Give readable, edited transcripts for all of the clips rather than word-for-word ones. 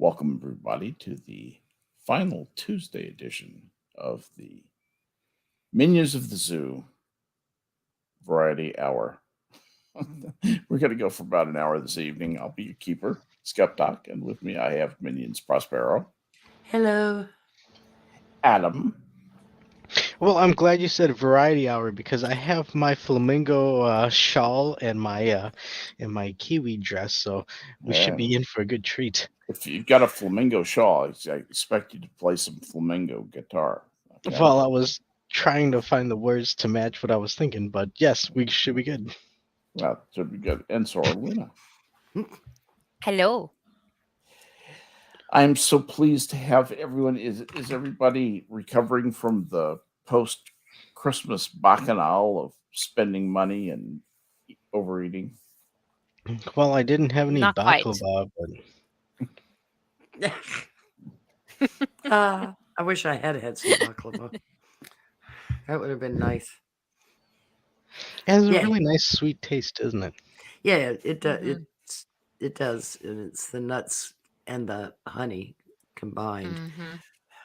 Welcome, everybody, to the final Tuesday edition of the Minions of the Zoo Variety Hour. We're going to go for about an hour this evening. I'll be your keeper, Skep, Tock, and with me I have Minions Prospero. Hello. Adam. Well, I'm glad you said variety hour because I have my flamingo shawl and my kiwi dress, so we should be in for a good treat. If you've got a flamingo shawl, I expect you to play some flamingo guitar. Okay? Well, I was trying to find the words to match what I was thinking, but yes, we should be good. Well, should be good. And Sora, Luna. Hello. I'm so pleased to have everyone. Is everybody recovering from the post-Christmas bacchanal of spending money and overeating? Well, I didn't have any Not baklava, I wish I had some baklava. That would have been nice. It has a really nice sweet taste, doesn't it? Yeah, it does. It does, and it's the nuts and the honey combined.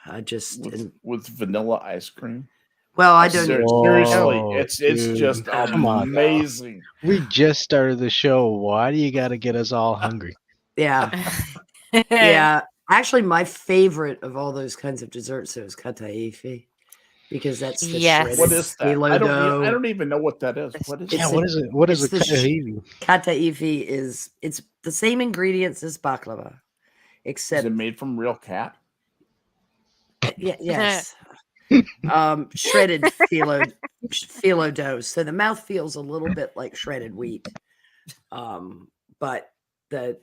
I just with vanilla ice cream. Well, I don't seriously. It's just amazing. We just started the show. Why do you got to get us all hungry? Yeah, yeah. Actually, my favorite of all those kinds of desserts is kataifi, because that's the shredded. What is that? I don't even know what that is. What is? What is it? What is a kataifi? Kataifi it's the same ingredients as baklava, except is it made from real cat? Yes. Shredded phyllo dough. So the mouth feels a little bit like shredded wheat. But the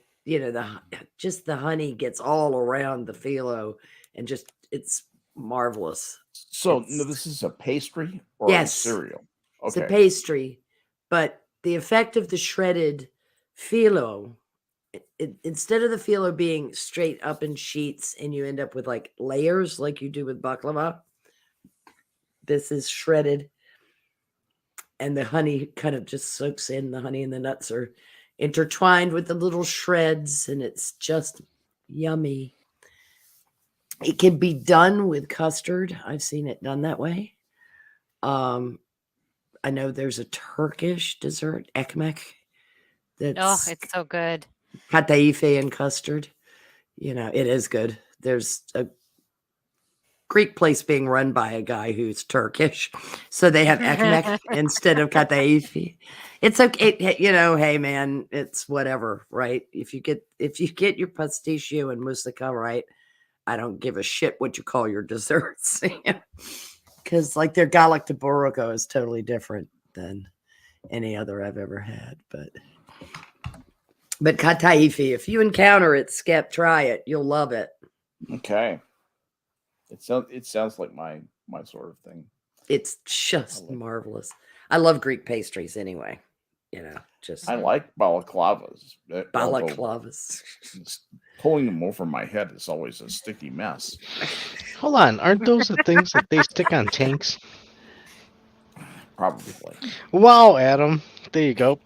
honey gets all around the phyllo and just it's marvelous. So this is a pastry or a cereal? Okay. It's a pastry, but the effect of the shredded phyllo, instead of the phyllo being straight up in sheets and you end up with like layers like you do with baklava, this is shredded and the honey kind of just soaks in. The honey and the nuts are intertwined with the little shreds and it's just yummy. It can be done with custard. I've seen it done that way. I know there's a Turkish dessert, ekmek. It's so good. Kataifi and custard. It is good. There's a Greek place being run by a guy who's Turkish, so they have ekmek instead of kataifi. It's okay, hey man, it's whatever, right? If you get your pasticcio and moussaka right, I don't give a shit what you call your desserts, because like their galak de boroko is totally different than any other I've ever had, but kataifi, if you encounter it, Skep, try it. You'll love it. Okay. It sounds like my sort of thing. It's just marvelous. I love Greek pastries anyway. I like balaclavas. Pulling them over my head is always a sticky mess. Hold on, aren't those the things that they stick on tanks? Probably. Wow, Adam. There you go.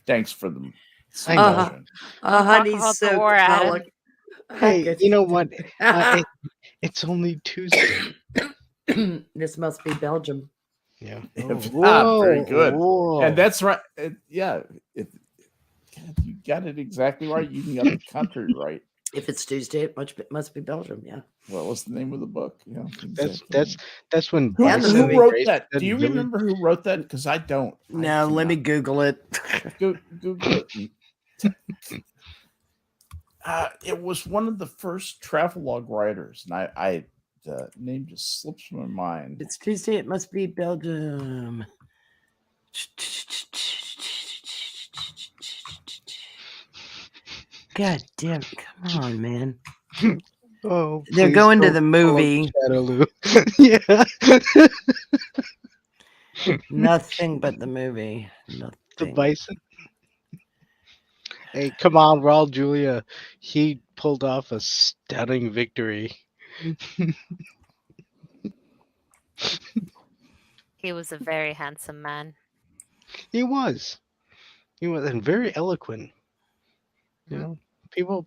Thanks for them. Honey soaked. Hey, you know what? It's only Tuesday. This must be Belgium. Yeah. Very good. Whoa. And that's right. You got it exactly right. You can get the country right. If it's Tuesday, it must be Belgium. Yeah. Well, what's the name of the book? Yeah. Exactly. That's when. Who wrote that? Do you remember who wrote that? Because I don't. No, let me Google it. Google it. It was one of the first travelogue writers, and I the name just slips from my mind. It's Tuesday. It must be Belgium. God damn! Come on, man. Oh, they're going to the movie. Yeah. Nothing but the movie. Nothing. The bison. Hey, come on, Raul Julia. He pulled off a stunning victory. He was a very handsome man. He was and very eloquent. You know,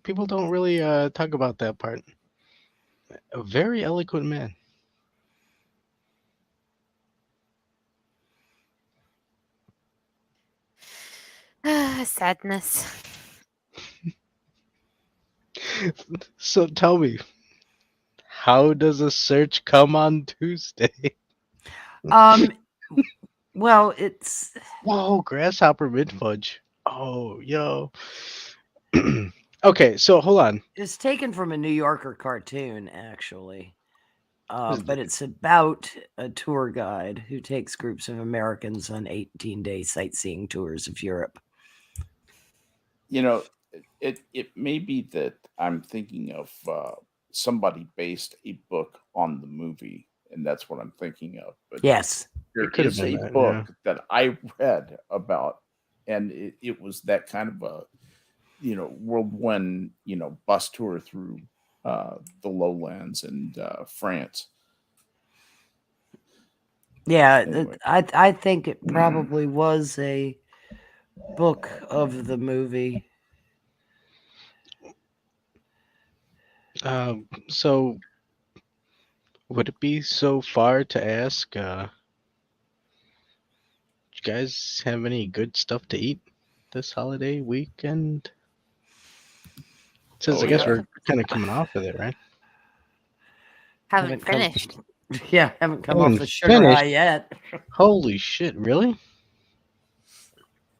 people don't really talk about that part. A very eloquent man. Sadness. So tell me, how does a search come on Tuesday? Well, it's Whoa, grasshopper mid fudge. Oh, yo. Okay, so hold on. it's taken from a New Yorker cartoon, actually. Is But it- it's about a tour guide who takes groups of Americans on 18-day sightseeing tours of Europe. You know, it may be that I'm thinking of somebody based a book on the movie, and that's what I'm thinking of. But Yes. there could have is been a that, book that I read about, and it was that kind of a whirlwind bus tour through the lowlands and France. Yeah, Anyway. I think it probably was a book of the movie. So would it be so far to ask? You guys have any good stuff to eat this holiday weekend? Since Oh I guess yeah. we're kind of coming off of it, right? Haven't come- finished. Yeah, haven't come off Haven't the sugar finished? high yet. Holy shit! Really?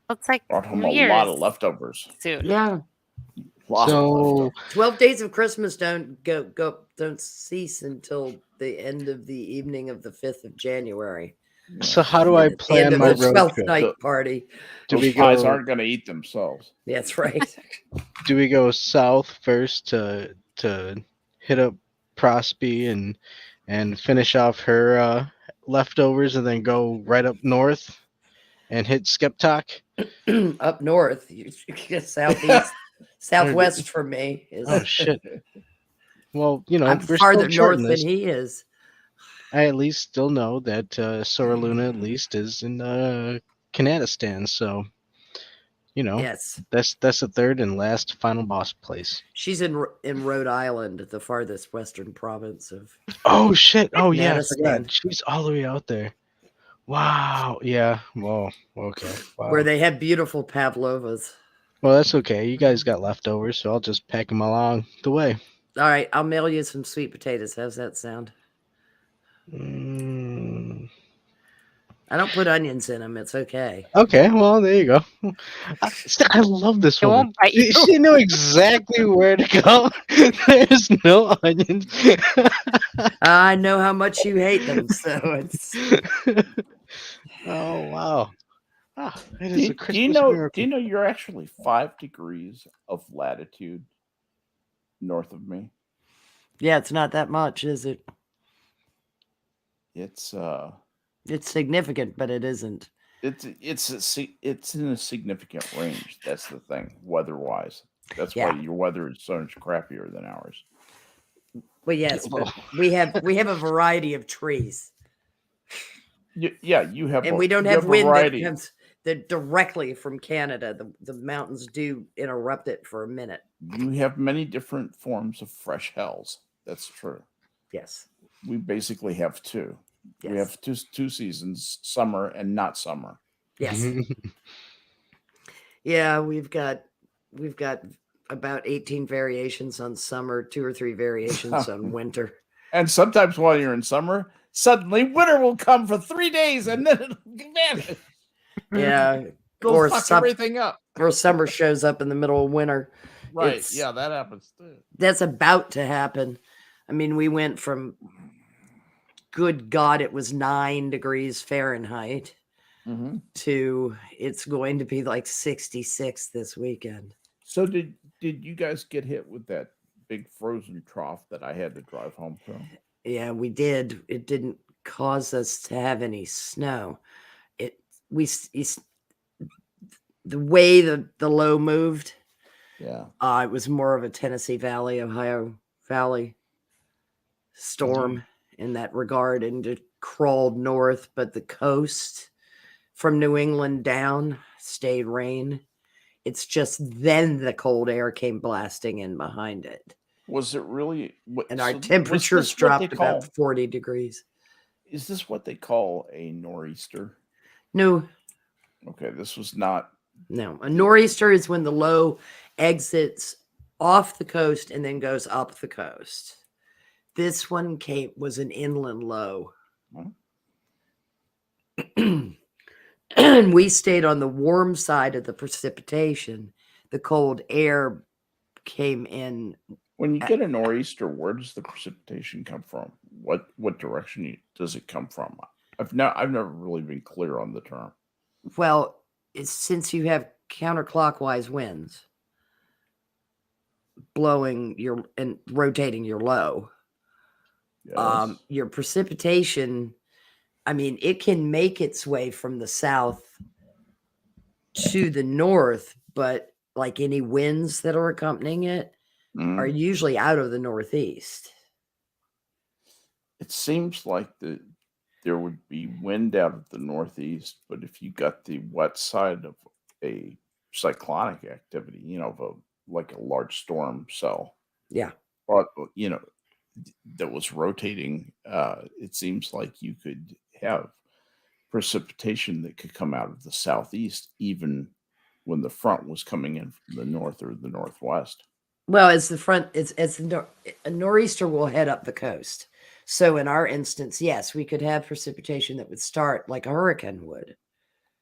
Looks like Brought home New a Year's lot of leftovers. soon. Yeah, Lot of So 12 days of Christmas don't cease until the end of the evening of the 5th of January. leftovers. so how do I And it's the end plan of my the road 12th trip? night The- party. Do Those we pies go? aren't going to eat themselves. That's right. Do we go south first to hit up Prosby and finish off her leftovers, and then go right up north and hit Skep Tock? Up north, you get southeast, southwest from me is. Oh shit! Well, you know, I'm we're still farther short in north than this. he is. I at least still know that Sora Luna at least is in Kanadistan, so you know Yes, that's the third and last final boss place. she's in Rhode Island, the farthest western province of Oh shit! Oh yeah, I Kanadistan, forgot. She's all the way out there. Wow. Yeah. Whoa. Okay. Wow. where they have beautiful pavlovas. Well, that's okay. You guys got leftovers, so I'll just pack them along the way. All right, I'll mail you some sweet potatoes. How's that sound? Mm, I don't put onions in them. It's okay. okay. Well, there you go. I love this It woman. won't bite you. She knew exactly where to go. There's no onions. I know how much you hate them, so it's. Oh wow! Ah, it is a Do Christmas you know? miracle. Do you know you're actually 5 degrees of latitude north of me? Yeah, it's not that much, is it? It's It's significant, but it isn't. it's in a significant range. That's the thing, weather-wise. That's Yeah. why your weather is so much crappier than ours. Well, yes, but we have a variety of trees, Yeah, you have, and we don't you have a wind that variety. comes directly from Canada. The mountains do interrupt it for a minute. You have many different forms of fresh hells. That's true. Yes. We basically have two. Yes. We have two seasons: summer and not summer. Yes. Yeah, we've got about 18 variations on summer, 2 or 3 variations on winter. And sometimes while you're in summer, suddenly winter will come for 3 days and then it'll vanish. Yeah. Go Or fuck some- everything up. Or summer shows up in the middle of winter. Right. It's- Yeah, that happens too. That's about to happen. I mean, we went from, good God, it was 9 degrees Fahrenheit Mm-hmm. to it's going to be like 66 this weekend. So did you guys get hit with that big frozen trough that I had to drive home through? Yeah, we did. It didn't cause us to have any snow. The way the low moved, Yeah. it was more of a Tennessee Valley, Ohio Valley storm in that regard, and it crawled north, but the coast from New England down stayed rain. It's just then the cold air came blasting in behind it. Was it really? And our was temperatures this what they dropped about call? 40 degrees. Is this what they call a nor'easter? No, Okay, this was not. no. A nor'easter is when the low exits off the coast and then goes up the coast. This one was an inland low. And we stayed on the warm side of the precipitation. The cold air came in. When you get a nor'easter, where does the precipitation come from? What direction does it come from? I've never really been clear on the term. Well, it's since you have counterclockwise winds blowing and rotating your low. Yes. Your precipitation, I mean, it can make its way from the south to the north, but like any winds that are accompanying it are usually out of the northeast. It seems like there would be wind out of the northeast, but if you got the wet side of a cyclonic activity, like a large storm cell, Yeah. but that was rotating, it seems like you could have precipitation that could come out of the southeast, even when the front was coming in from the north or the northwest. Well, it's the front. A nor'easter will head up the coast. So in our instance, yes, we could have precipitation that would start like a hurricane would.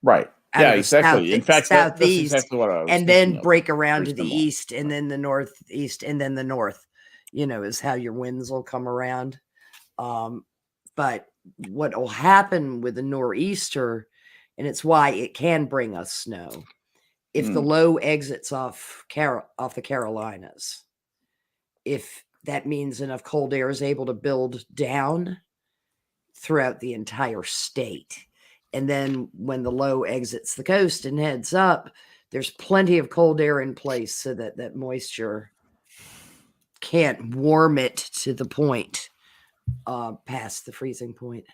Right. Out Yeah, of the exactly. In fact, that's southeast, exactly what I was and thinking then of. break around to Break the them off. east, and then the northeast, and then the north. Is how your winds will come around. But what will happen with the nor'easter, and it's why it can bring us snow, if the low exits off the Carolinas, if that means enough cold air is able to build down throughout the entire state. And then when the low exits the coast and heads up, there's plenty of cold air in place so that that moisture can't warm it to the point past the freezing point.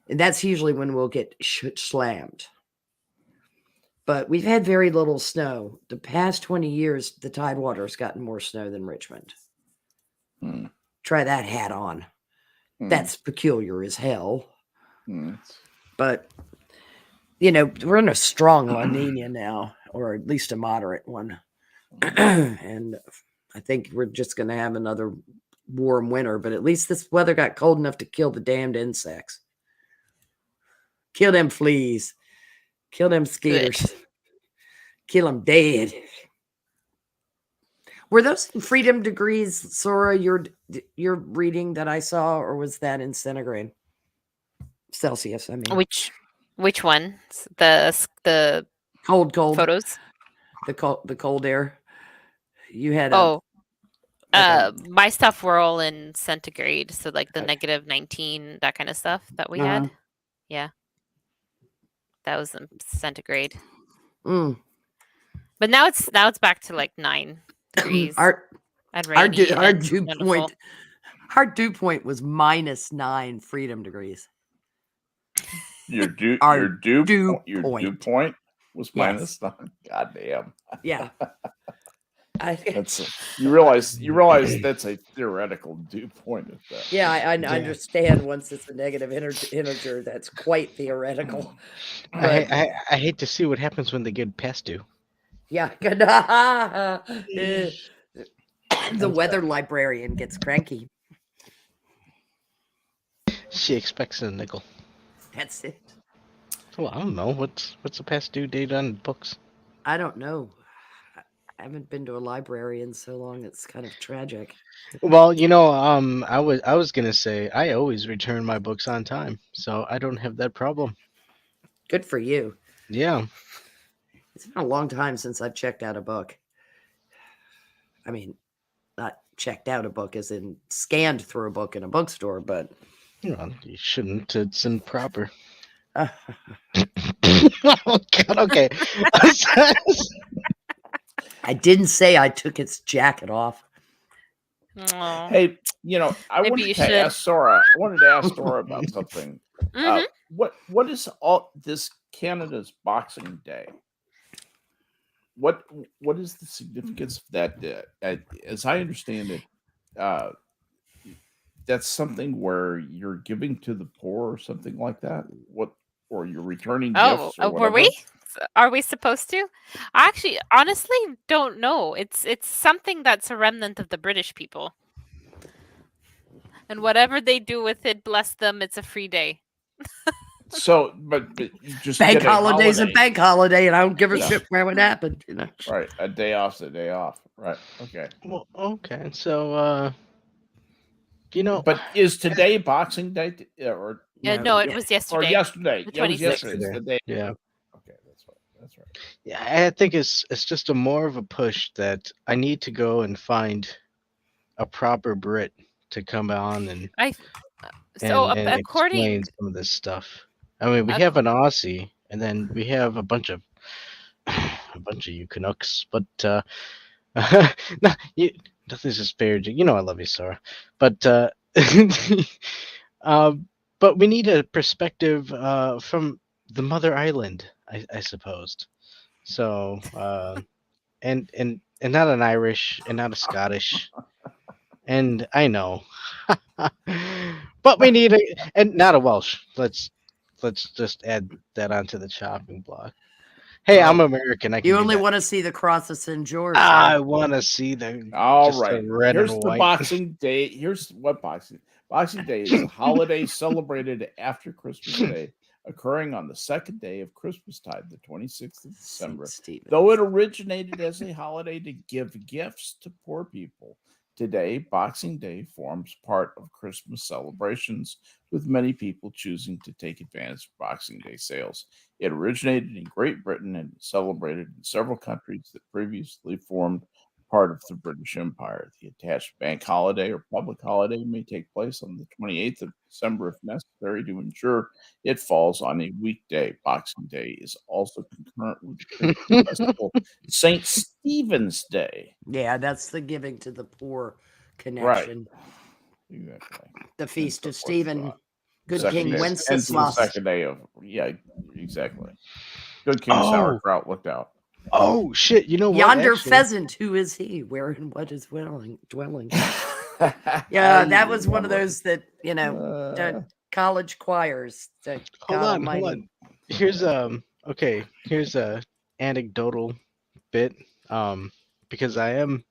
And that's usually when we'll get slammed. But we've had very little snow. The past 20 years, the Tidewater has gotten more snow than Richmond. Try that hat on. That's peculiar as hell. But, we're in a strong La Nina now, or at least a moderate one. And I think we're just going to have another warm winter, but at least this weather got cold enough to kill the damned insects. Kill them fleas. Kill them skeeters. Kill them dead. Were those in freedom degrees, Sora, your reading that I saw, or was that in centigrade? Celsius, I mean. Which one? The cold photos? The cold air. You had my stuff were all in centigrade, so like the -19, that kind of stuff that we had. Yeah. That was in centigrade. But now it's back to like 9 degrees. Our dew point was -9 freedom degrees. Your dew point was -9. God damn. Yeah. You realize that's a theoretical dew point. Yeah, I understand. Once it's a negative integer, that's quite theoretical. I hate to see what happens when they get past due. Yeah. The weather librarian gets cranky. She expects a nickel. That's it. Well, I don't know. What's the past due date on books? I don't know. I haven't been to a library in so long. It's kind of tragic. Well, I was gonna say I always return my books on time, so I don't have that problem. Good for you. Yeah. It's been a long time since I've checked out a book. I mean, not checked out a book as in scanned through a book in a bookstore, but you shouldn't. It's improper. Oh God, okay. I didn't say I took its jacket off. Aww. Hey, I wanted to ask Sora about something. What is all this Canada's Boxing Day? what is the significance of that? As I understand it, uh, that's something where you're giving to the poor or something like that. What, or you're returning gifts or were whatever. we? Are we supposed to? I actually, honestly, don't know. It's something that's a remnant of the British people, and whatever they do with it, bless them. It's a free day. So, but you just Bank get a holiday's a holiday. bank holiday, and I don't give a Yeah. shit where it happened. You know. Right, a day off's a day off. Right. Okay. Well, okay. So, But is today Boxing Day or No, it Yeah. was or yesterday. yesterday? The Yeah, it was 26th. yesterday. It's the day. yeah. Okay, that's right. That's right. Yeah, I think it's just a more of a push that I need to go and find a proper Brit to come on and According, explain some of this stuff. I mean, we have an Aussie, and then we have a bunch of you Canucks, but no, nothing's disparaging. You know, I love you, Sora, but but we need a perspective from the mother island, I suppose. So, and not an Irish and not a Scottish, and I know, but we need and not a Welsh. Let's just add that onto the chopping block. Hey, I'm American. I can You do only that. want to see the cross of St. George. I want to see the All just the right. red Here's and the white. Boxing Day. Here's what Boxing Day is a holiday celebrated after Christmas Day, occurring on the second day of Christmastide, the 26th of December. Though it originated as a holiday to give gifts to poor people, today Boxing Day forms part of Christmas celebrations, with many people choosing to take advantage of Boxing Day sales. It originated in Great Britain and celebrated in several countries that previously formed part of the British Empire. The attached bank holiday or public holiday may take place on the 28th of December if necessary to ensure it falls on a weekday. Boxing Day is also concurrent with the Christian festival St. Stephen's Day. Yeah, that's the giving to the poor Right. connection. Exactly. The Feast so of forth, Stephen. Good Second King day, and the Wenceslas. second day of exactly. Good King Sauerkraut looked out. Oh shit! You know what? Yonder actually? pheasant, who is he? Where and what is dwelling? Yeah, that was one of those that, you know, the college choirs. That Hold on. Here's here's a anecdotal bit. Because I am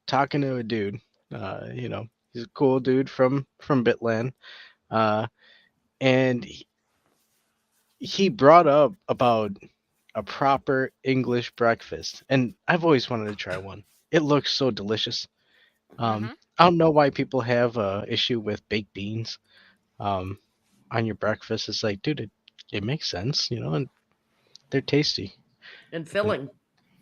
talking to a dude. You know, he's a cool dude from Bitland. And he brought up about a proper English breakfast, and I've always wanted to try one. It looks so delicious. I don't know why people have a issue with baked beans on your breakfast. It's like, dude, it makes sense, you know, and they're tasty and filling.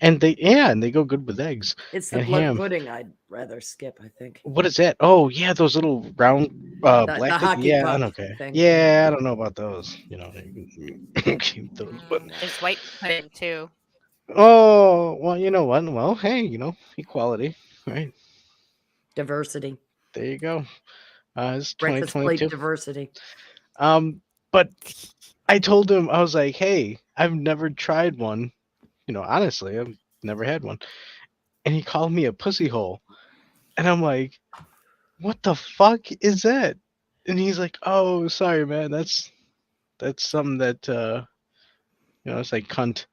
and they go good with eggs. It's the and blood ham. pudding I'd rather skip, I think. What is that? Oh yeah, those little round black the hockey yeah, puck okay. thing. Yeah, I don't know about those. You know, you can keep those, but there's white pudding too. oh well, you know what? Well, hey, you know, equality, right? Diversity. There you go. It's Breakfast plate 2022. diversity. But I told him, I was like, hey, I've never tried one. You know, honestly, I've never had one. And he called me a pussy hole. And I'm like, what the fuck is that? And he's like, oh, sorry, man. That's something that, you know, it's like cunt.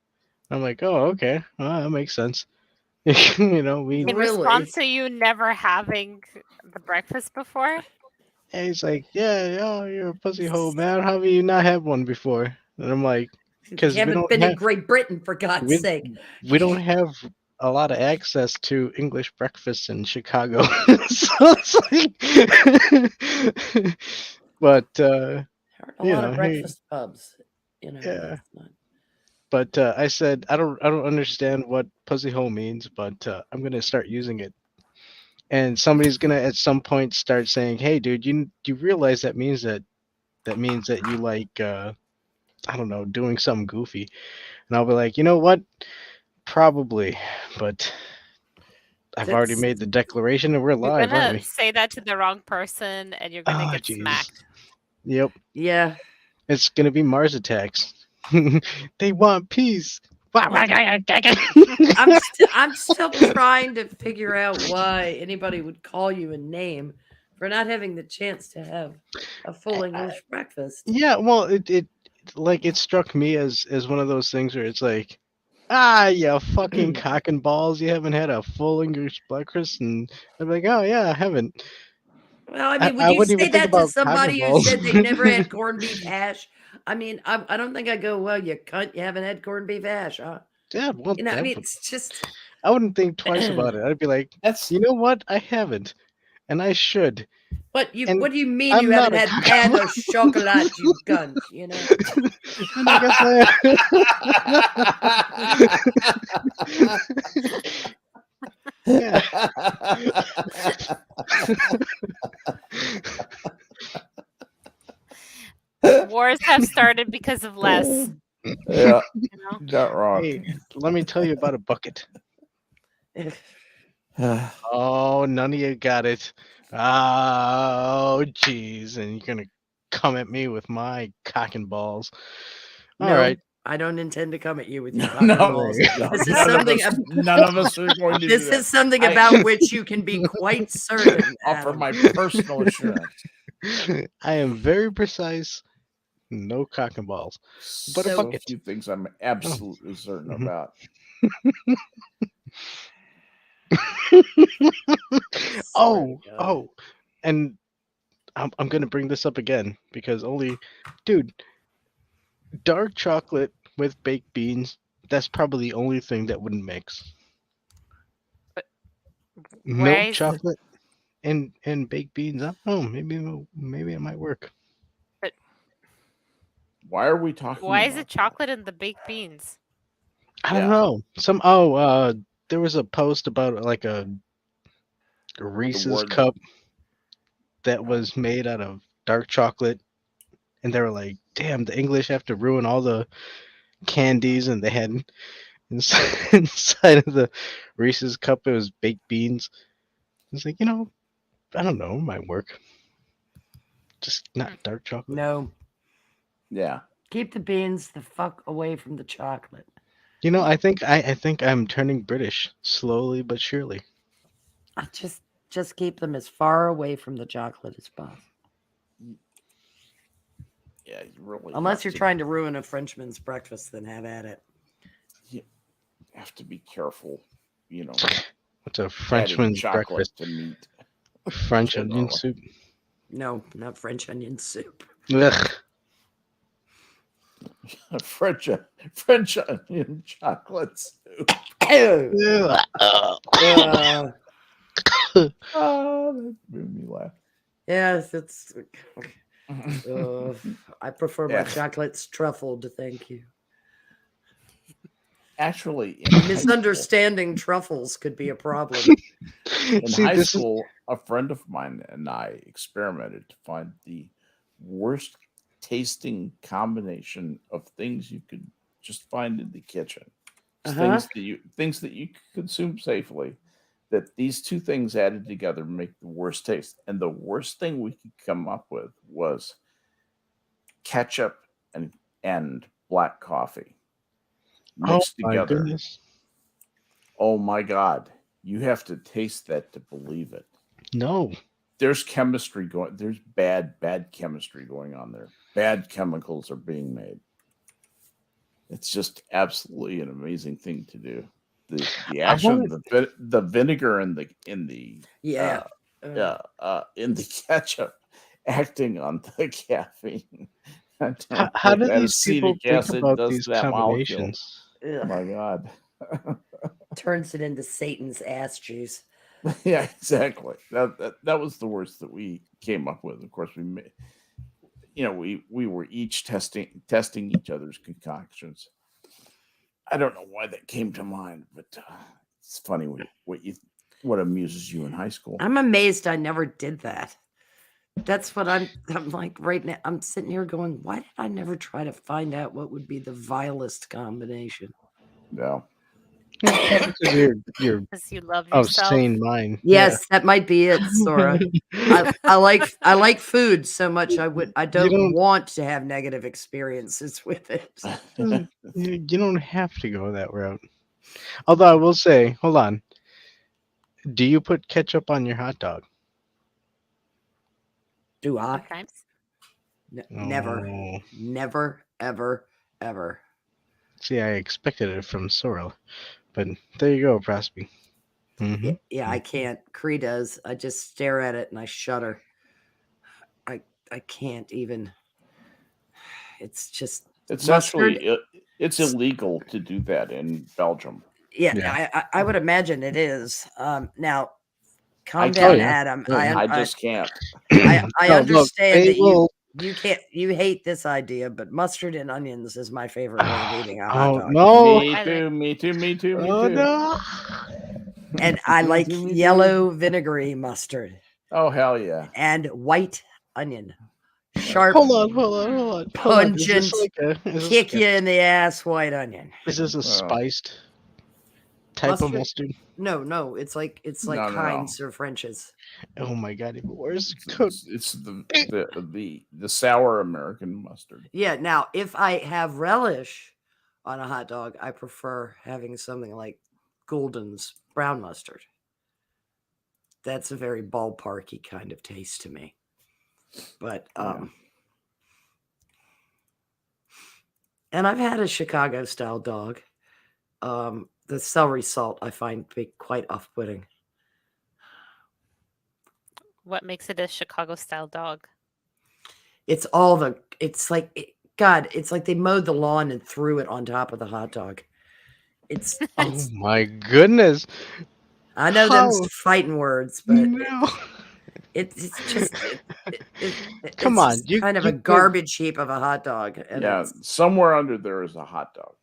I'm like, oh, okay. Well, that makes sense. You know, In response to you never having the breakfast before? And he's like, yeah, you're a pussy hole, man. How have you not had one before? And I'm like, because you haven't been in Great Britain, for God's sake. We don't have a lot of access to English breakfast in Chicago. So it's like, but a lot of breakfast pubs, you know. Yeah. But I said I don't understand what pussy hole means, but I'm gonna start using it. And somebody's gonna at some point start saying, "Hey, dude, you realize that means that you like I don't know, doing something goofy." And I'll be like, you know what? Probably, but I've already made the declaration and we're live. You're gonna aren't we? say that to the wrong person and you're gonna get smacked. Yep. Yeah. It's gonna be Mars attacks. They want peace. I'm still trying to figure out why anybody would call you a name for not having the chance to have a full English breakfast. Yeah, well, it struck me as one of those things where it's like, you fucking cock and balls, you haven't had a full English breakfast, and I'm like, oh yeah, I haven't. Well, I mean, would I you wouldn't say even think that to about cock and somebody who balls. said they never had corned beef hash? I mean, I don't think I go, well, you cunt, you haven't had corned beef hash, huh? Yeah, well, You know, I mean, it's just. I wouldn't think twice about it. I'd be like, That's you know what? I haven't, and I should. What And do you mean I'm you not haven't a had cock pan and au chocolat, you cunt? You know. And I guess yeah. Wars have started because of less. Yeah, You know? not wrong. Hey, let me tell you about a bucket. Oh, none of you got it. Oh, jeez, and you're gonna come at me with my cock and balls. All No, right. I don't intend to come at you with your No, cock and no, balls. no, This is none of something. us- none of us are going to do This that. is something I- about which you can be quite certain. Offer Adam. my personal assurance. I am very precise. No cock and balls. But a So bucket. few things I'm absolutely certain Mhm. about. Oh, Swear to God. oh, and I'm gonna bring this up again because dude, dark chocolate with baked beans. That's probably the only thing that wouldn't mix. Why Milk is chocolate and baked beans. I don't know. Maybe it might work. Why are we talking? Why is about it chocolate in the baked beans? I don't Yeah. know. There was a post about like a Reese's word- cup that was made out of dark chocolate, and they were like, "Damn, the English have to ruin all the candies," and they had inside of the Reese's cup it was baked beans. It's like, I don't know, it might work. Just not dark chocolate. No, Yeah. keep the beans the fuck away from the chocolate. I think I'm turning British slowly but surely. Just keep them as far away from the chocolate as possible. Yeah, you really Unless have you're to- trying to ruin a Frenchman's breakfast, then have at it. You have to be careful. What's a Adding Frenchman's chocolate breakfast? to meat. French onion Generally. soup. No, not French onion soup. Ugh. French onion chocolate soup. Ugh. Oh, that made me laugh. Yes, it's. I prefer my Yeah. chocolates truffled. Thank you. Actually, in high school- Misunderstanding truffles could be a problem. In See, high this school, a friend of mine and I experimented to find the worst tasting combination of things you could just find in the kitchen. Just things that you could consume safely. That these two things added together make the worst taste. And the worst thing we could come up with was ketchup and black coffee mixed my together. goodness. Oh my God. You have to taste that to believe it. No. There's chemistry going. There's bad chemistry going on there. Bad chemicals are being made. It's just absolutely an amazing thing to do. The action, the vinegar in the Yeah. in the ketchup acting on the caffeine. How do these people acetic think acid about does these to that molecule. combinations? Oh my God. Turns it into Satan's ass juice. Yeah, exactly. That was the worst that we came up with. Of course, we were each testing each other's concoctions. I don't know why that came to mind, but it's funny what amuses you in high school. I'm amazed I never did that. That's what I'm like right now. I'm sitting here going, why did I never try to find out what would be the vilest combination? Yeah. Because you're Because you love of yourself. sane mind. Yes, that might be it, Sora. I like food so much I don't don't- want to have negative experiences with it. You don't have to go that route. Although I will say, hold on. Do you put ketchup on your hot dog? Do I? Sometimes. Never, Oh. never, ever, ever. See, I expected it from Sora, but there you go, Prospy. Mm-hmm. Yeah, I can't. Cree does. I just stare at it and I shudder. I can't even. It's just It's mustard. actually it's illegal to do that in Belgium. Yeah, Yeah. I would imagine it is. Now, calm I down, can't. Adam. Oh, yeah. I just can't. I No, look, understand they that will. you can't you hate this idea, but mustard and onions is my favorite way of eating a hot Oh dog. no! Me I too. Me too. Me too. Me Oh too. no! And I Me like too, me too. yellow vinegary mustard Oh hell yeah! and white onion. Sharp, Hold on! Hold on! pungent, kick Is you in the ass white onion. this a spiced type of mustard? No, it's like No. Heinz or French's. Oh my god! Even worse. It's the sour American mustard. Yeah. Now, if I have relish on a hot dog, I prefer having something like Golden's brown mustard. That's a very ballparky kind of taste to me. But and I've had a Chicago style dog. The celery salt I find be quite off-putting. What makes it a Chicago style dog? It's like it's like they mowed the lawn and threw it on top of the hot dog. It's Oh my goodness! I know How? them's fighting words, but No! it's just Come it's on! just You kind of a you garbage heap of a hot dog. And Yeah, it's, somewhere under there is a hot dog.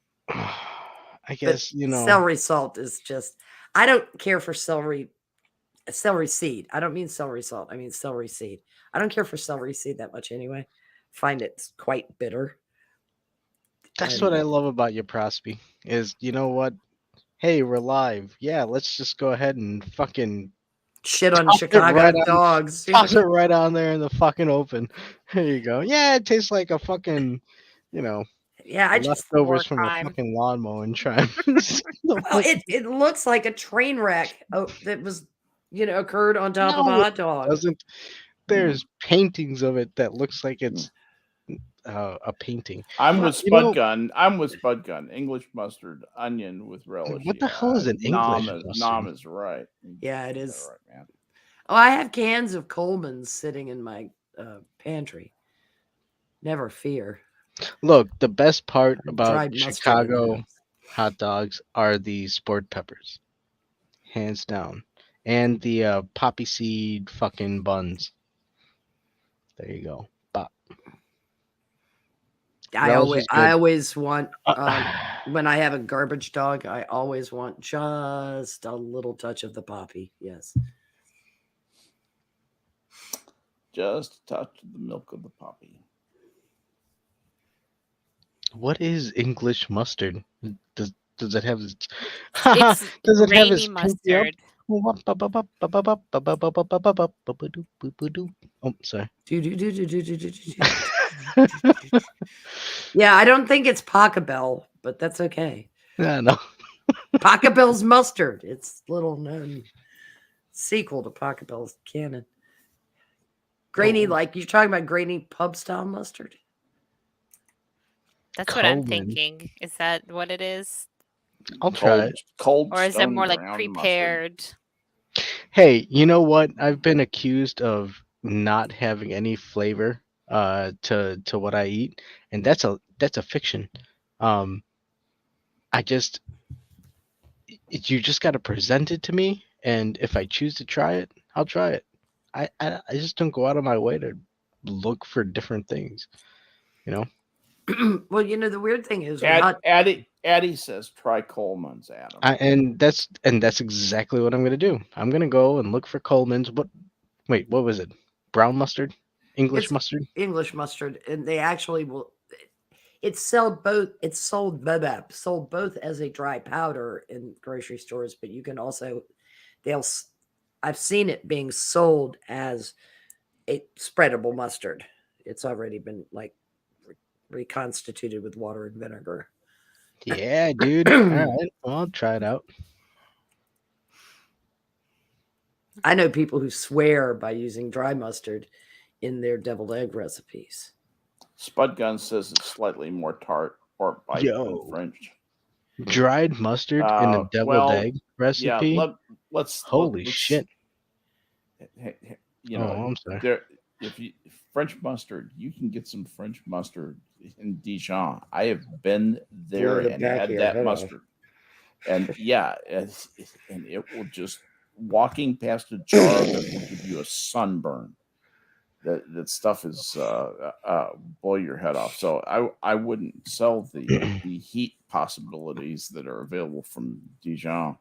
I but guess celery salt is just. I don't care for celery seed. I don't mean celery salt. I mean celery seed. I don't care for celery seed that much anyway. Find it quite bitter. That's And what I love about you, Prospy. Is you know what? Hey, we're live. Yeah, let's just go ahead and fucking shit on toss it Chicago right on- dogs. toss it right on there in the fucking open. There you go. Yeah, it tastes like a fucking, Yeah, I just leftovers from a crime. fucking lawn mowing trying. well, it looks like a train wreck that was occurred on top of a No, hot dog. doesn't. There's paintings of it that looks like it's a painting. I'm Well, with Spud Gun. I'm with Spud Gun. English mustard, onion with relish. What the hell is an English mustard? Nom is right. Yeah, it You got is. that right, man. Oh, I have cans of Coleman's sitting in my pantry. Never fear. Look, the best part I've about tried mustard in the Chicago house. hot dogs are the sport peppers, hands down, and the poppy seed fucking buns. There you go. Bop. I Relish is good. always want when I have a garbage dog, I always want just a little touch of the poppy. Yes. Just a touch of the milk of the poppy. What is English mustard? Does it have its? It's Does it have grainy its pinky up? mustard. Oh, sorry. Yeah, I don't think it's Pachelbel, but that's okay. Yeah, no. Pachelbel's mustard. It's little known sequel to Pachelbel's canon. Grainy, like you're talking about grainy pub style mustard. That's what I'm Coleman. thinking. Is that what it is? I'll try it. Cold Or is it stone more like ground mustard. prepared? Hey, you know what? I've been accused of not having any flavor to what I eat, and that's a fiction. I just you just got to present it to me, and if I choose to try it, I'll try it. I just don't go out of my way to look for different things, Well, the weird thing is, Addie says try Coleman's, Adam. and that's exactly what I'm gonna do. I'm gonna go and look for Coleman's. What was it? Brown mustard, English It's mustard. English mustard, and they actually will. It's sold both. It's sold both as a dry powder in grocery stores, but you can also I've seen it being sold as a spreadable mustard. It's already been like reconstituted with water and vinegar. Yeah, dude. All right, well, I'll try it out. I know people who swear by using dry mustard in their deviled egg recipes. Spud Gun says it's slightly more tart or bite than Yo. French. Dried mustard in a deviled egg recipe. Yeah, let's Holy shit! You know, I'm sorry. if French mustard, you can get some French mustard in Dijon. I have been there and had that mustard, and yeah, and it will just walking past a jar of it will give you a sunburn. That stuff is blow your head off. So I wouldn't sell the heat possibilities that are available from Dijon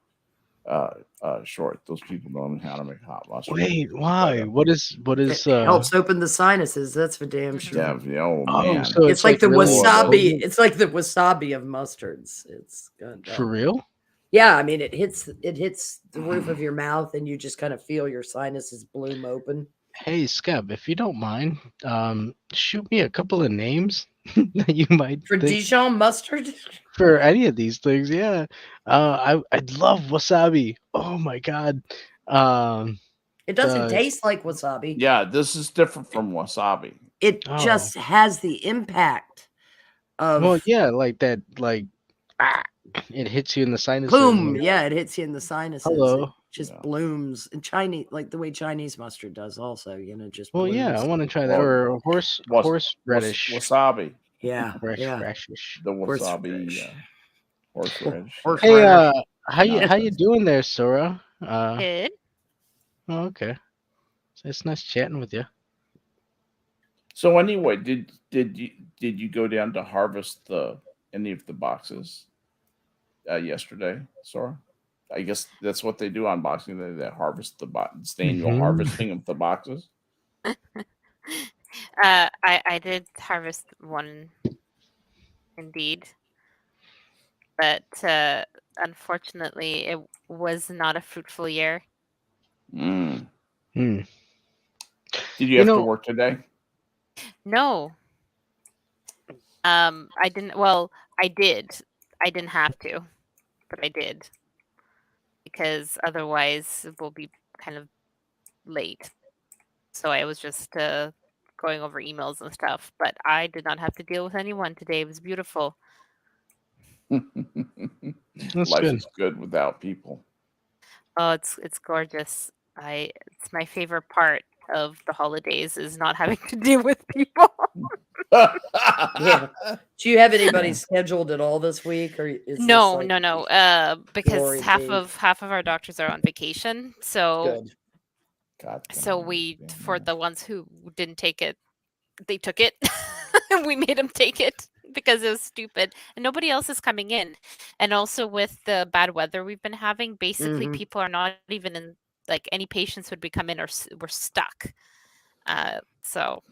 short. Those people don't know how to make hot mustard. Wait, why? What is It helps open the sinuses. That's for damn sure. Yeah, oh man, so it's like the really wasabi. potent? It's like the wasabi of mustards. It's good. For real? Yeah, I mean it hits the roof of your mouth, and you just kind of feel your sinuses bloom open. Hey, Skep, if you don't mind, shoot me a couple of names that you might For think Dijon mustard? for any of these things. Yeah, I'd love wasabi. Oh my god. It doesn't taste like wasabi. Yeah, this is different from wasabi. It just has the impact of like that, like it hits you in the sinuses. boom. Yeah, it hits you in the sinuses. Hello. It just blooms. And Chinese, like the way Chinese mustard does also, just Well, blooms. yeah, I want to try that. Or horseradish. Wasabi. Yeah. Radish. The wasabi horseradish. Hey, how you doing there, Sora? Good. Oh, okay. So it's nice chatting with you. So anyway, did you go down to harvest any of the boxes yesterday, Sora? I guess that's what they do on Boxing Day. They harvest the box. The annual harvesting of the boxes. I did harvest one, indeed, but unfortunately, it was not a fruitful year. Did you have to work today? No. I didn't. Well, I did. I didn't have to, but I did, because otherwise it will be kind of late. So I was just going over emails and stuff, but I did not have to deal with anyone today. It was beautiful. Life is good without people. Oh, it's gorgeous. It's my favorite part of the holidays is not having to deal with people. Yeah. Do you have anybody scheduled at all this week, or is No. this Because half of our doctors are on vacation, so we, for the ones who didn't take it, they took it. We made them take it because it was stupid, and nobody else is coming in. And also with the bad weather we've been having, basically people are not even in. Like any patients would be coming or were stuck. So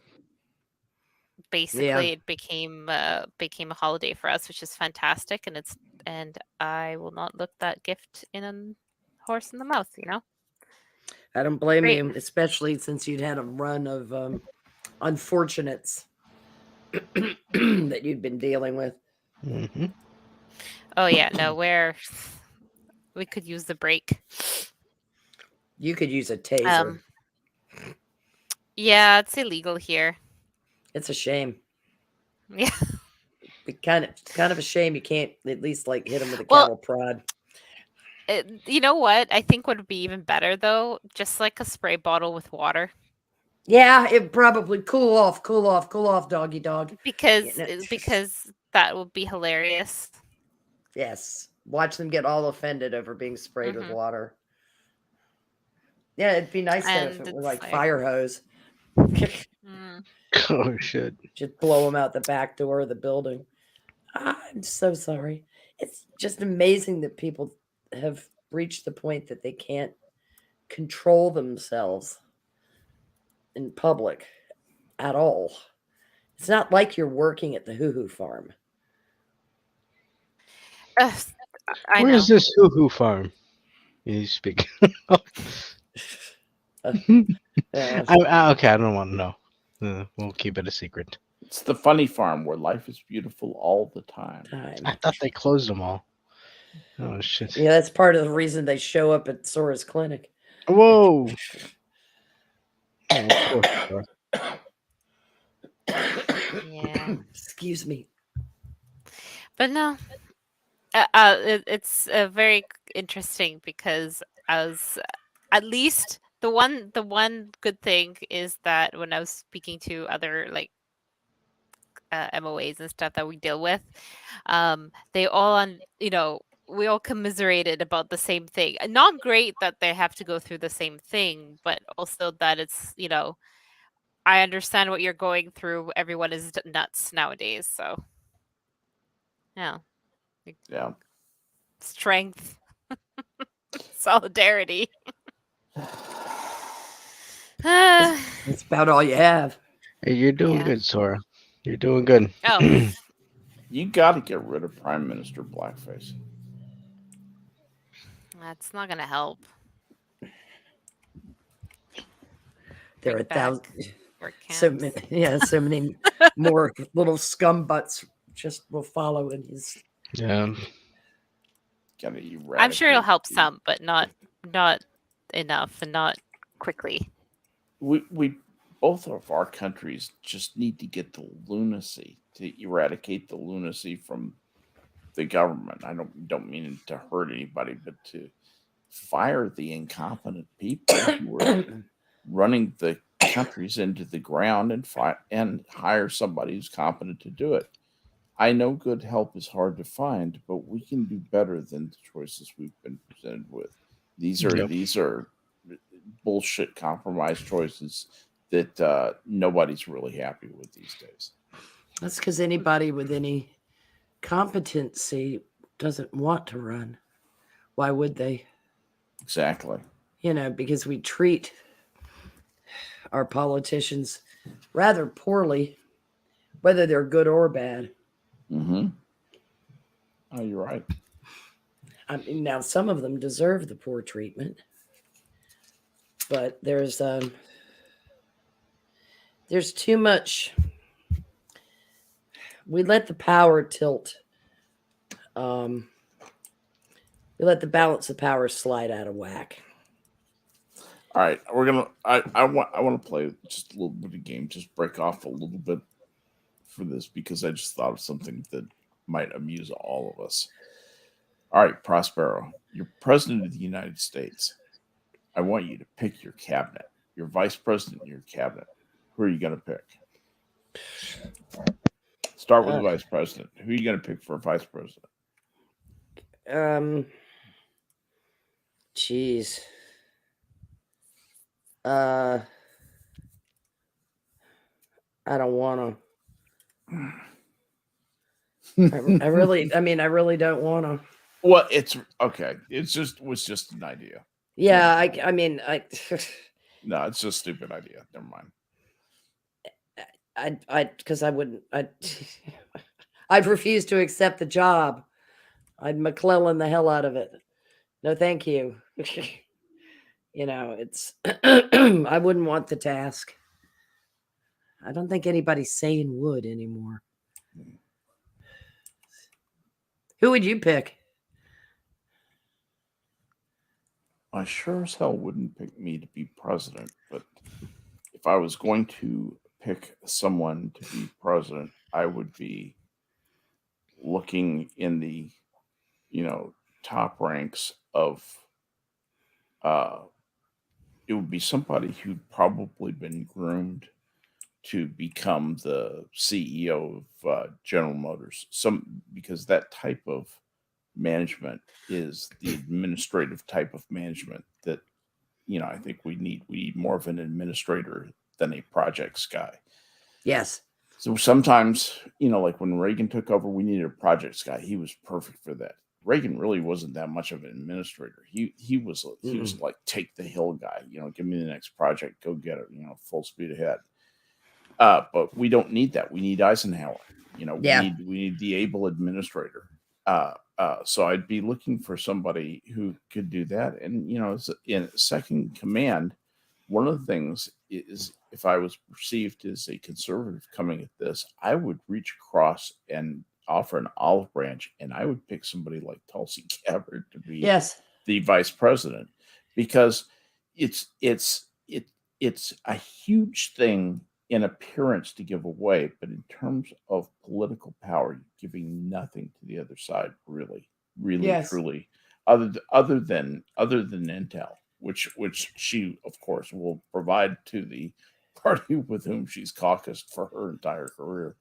basically, it became a holiday for us, which is fantastic, and I will not look that gift in a horse in the mouth. I don't blame you, especially since you'd had a run of unfortunates that you'd been dealing with. Oh yeah, no, we could use the break. You could use a taser. Yeah, it's illegal here. It's a shame. Yeah. Kind of a shame you can't at least hit him with a cattle prod. You know what? I think would be even better though, just like a spray bottle with water. Yeah, it probably cool off, doggy dog. Because that would be hilarious. Yes. Watch them get all offended over being sprayed with water. Yeah, it'd be nice though if it were like fire hose. Oh shit! Just blow them out the back door of the building. I'm so sorry. It's just amazing that people have reached the point that they can't control themselves in public at all. It's not like you're working at the hoo-hoo farm. I Where know. is this hoo-hoo farm? You speak. Okay, I don't want to know. We'll keep it a secret. It's the funny farm where life is beautiful all the time. I thought they closed them all. Oh shit! Yeah, that's part of the reason they show up at Sora's clinic. Whoa! Oh, poor Sora. Yeah. Excuse me. But no, it's very interesting because as at least the one good thing is that when I was speaking to other like MOAs and stuff that we deal with, they all we all commiserated about the same thing. Not great that they have to go through the same thing, but also that it's I understand what you're going through. Everyone is nuts nowadays, so yeah. Yeah. Strength, solidarity. That's about all you have. Hey, you're doing Yeah. good, Sora. You're doing good. Oh, You got to get rid of Prime Minister Blackface. that's not gonna help. There are Bring back 1,000. work So camps. many, so many more little scum butts just will follow in his. Yeah. Gotta I'm sure it'll eradicate help the- some, but not enough and not quickly. We both of our countries just need to get the lunacy, to eradicate the lunacy from the government. I don't mean to hurt anybody, but to fire the incompetent people who are running the countries into the ground and hire somebody who's competent to do it. I know good help is hard to find, but we can do better than the choices we've been presented with. These are bullshit compromise choices that nobody's really happy with these days. That's because anybody with any competency doesn't want to run. Why would they? Exactly. Because we treat our politicians rather poorly, whether they're good or bad. Mm-hmm. Oh, you're right. I mean, now some of them deserve the poor treatment, but there's too much. We let the power tilt. We let the balance of power slide out of whack. All right, we're gonna. I want to play just a little bit of game, just break off a little bit for this because I just thought of something that might amuse all of us. All right, Prospero, you're president of the United States. I want you to pick your cabinet, your vice president, your cabinet. Who are you gonna pick? Start with the vice president. Who are you gonna pick for vice president? Jeez. I don't want to. I really don't want to. Well, it's okay. Was just an idea. Yeah, I No, it's just a stupid idea. Never mind. Because I wouldn't. I'd refuse to accept the job. I'd McClellan the hell out of it. No, thank you. It's. I wouldn't want the task. I don't think anybody's saying would anymore. Who would you pick? I sure as hell wouldn't pick me to be president, but if I was going to pick someone to be president, I would be looking in the, top ranks of, it would be somebody who'd probably been groomed to become the CEO of General Motors. Because that type of management is the administrative type of management that I think we need more of an administrator than a projects guy. Yes. So sometimes, like when Reagan took over, we needed a projects guy. He was perfect for that. Reagan really wasn't that much of an administrator. He was like take the hill guy. Give me the next project, go get it. Full speed ahead. But we don't need that. We need Eisenhower. We need the able administrator. So I'd be looking for somebody who could do that. And, in second command, one of the things is if I was perceived as a conservative coming at this, I would reach across and offer an olive branch, and I would pick somebody like Tulsi Gabbard to be the vice president, because it's a huge thing in appearance to give away, but in terms of political power, you're giving nothing to the other side, really, truly, other than intel, which she, of course, will provide to the party with whom she's caucused for her entire career.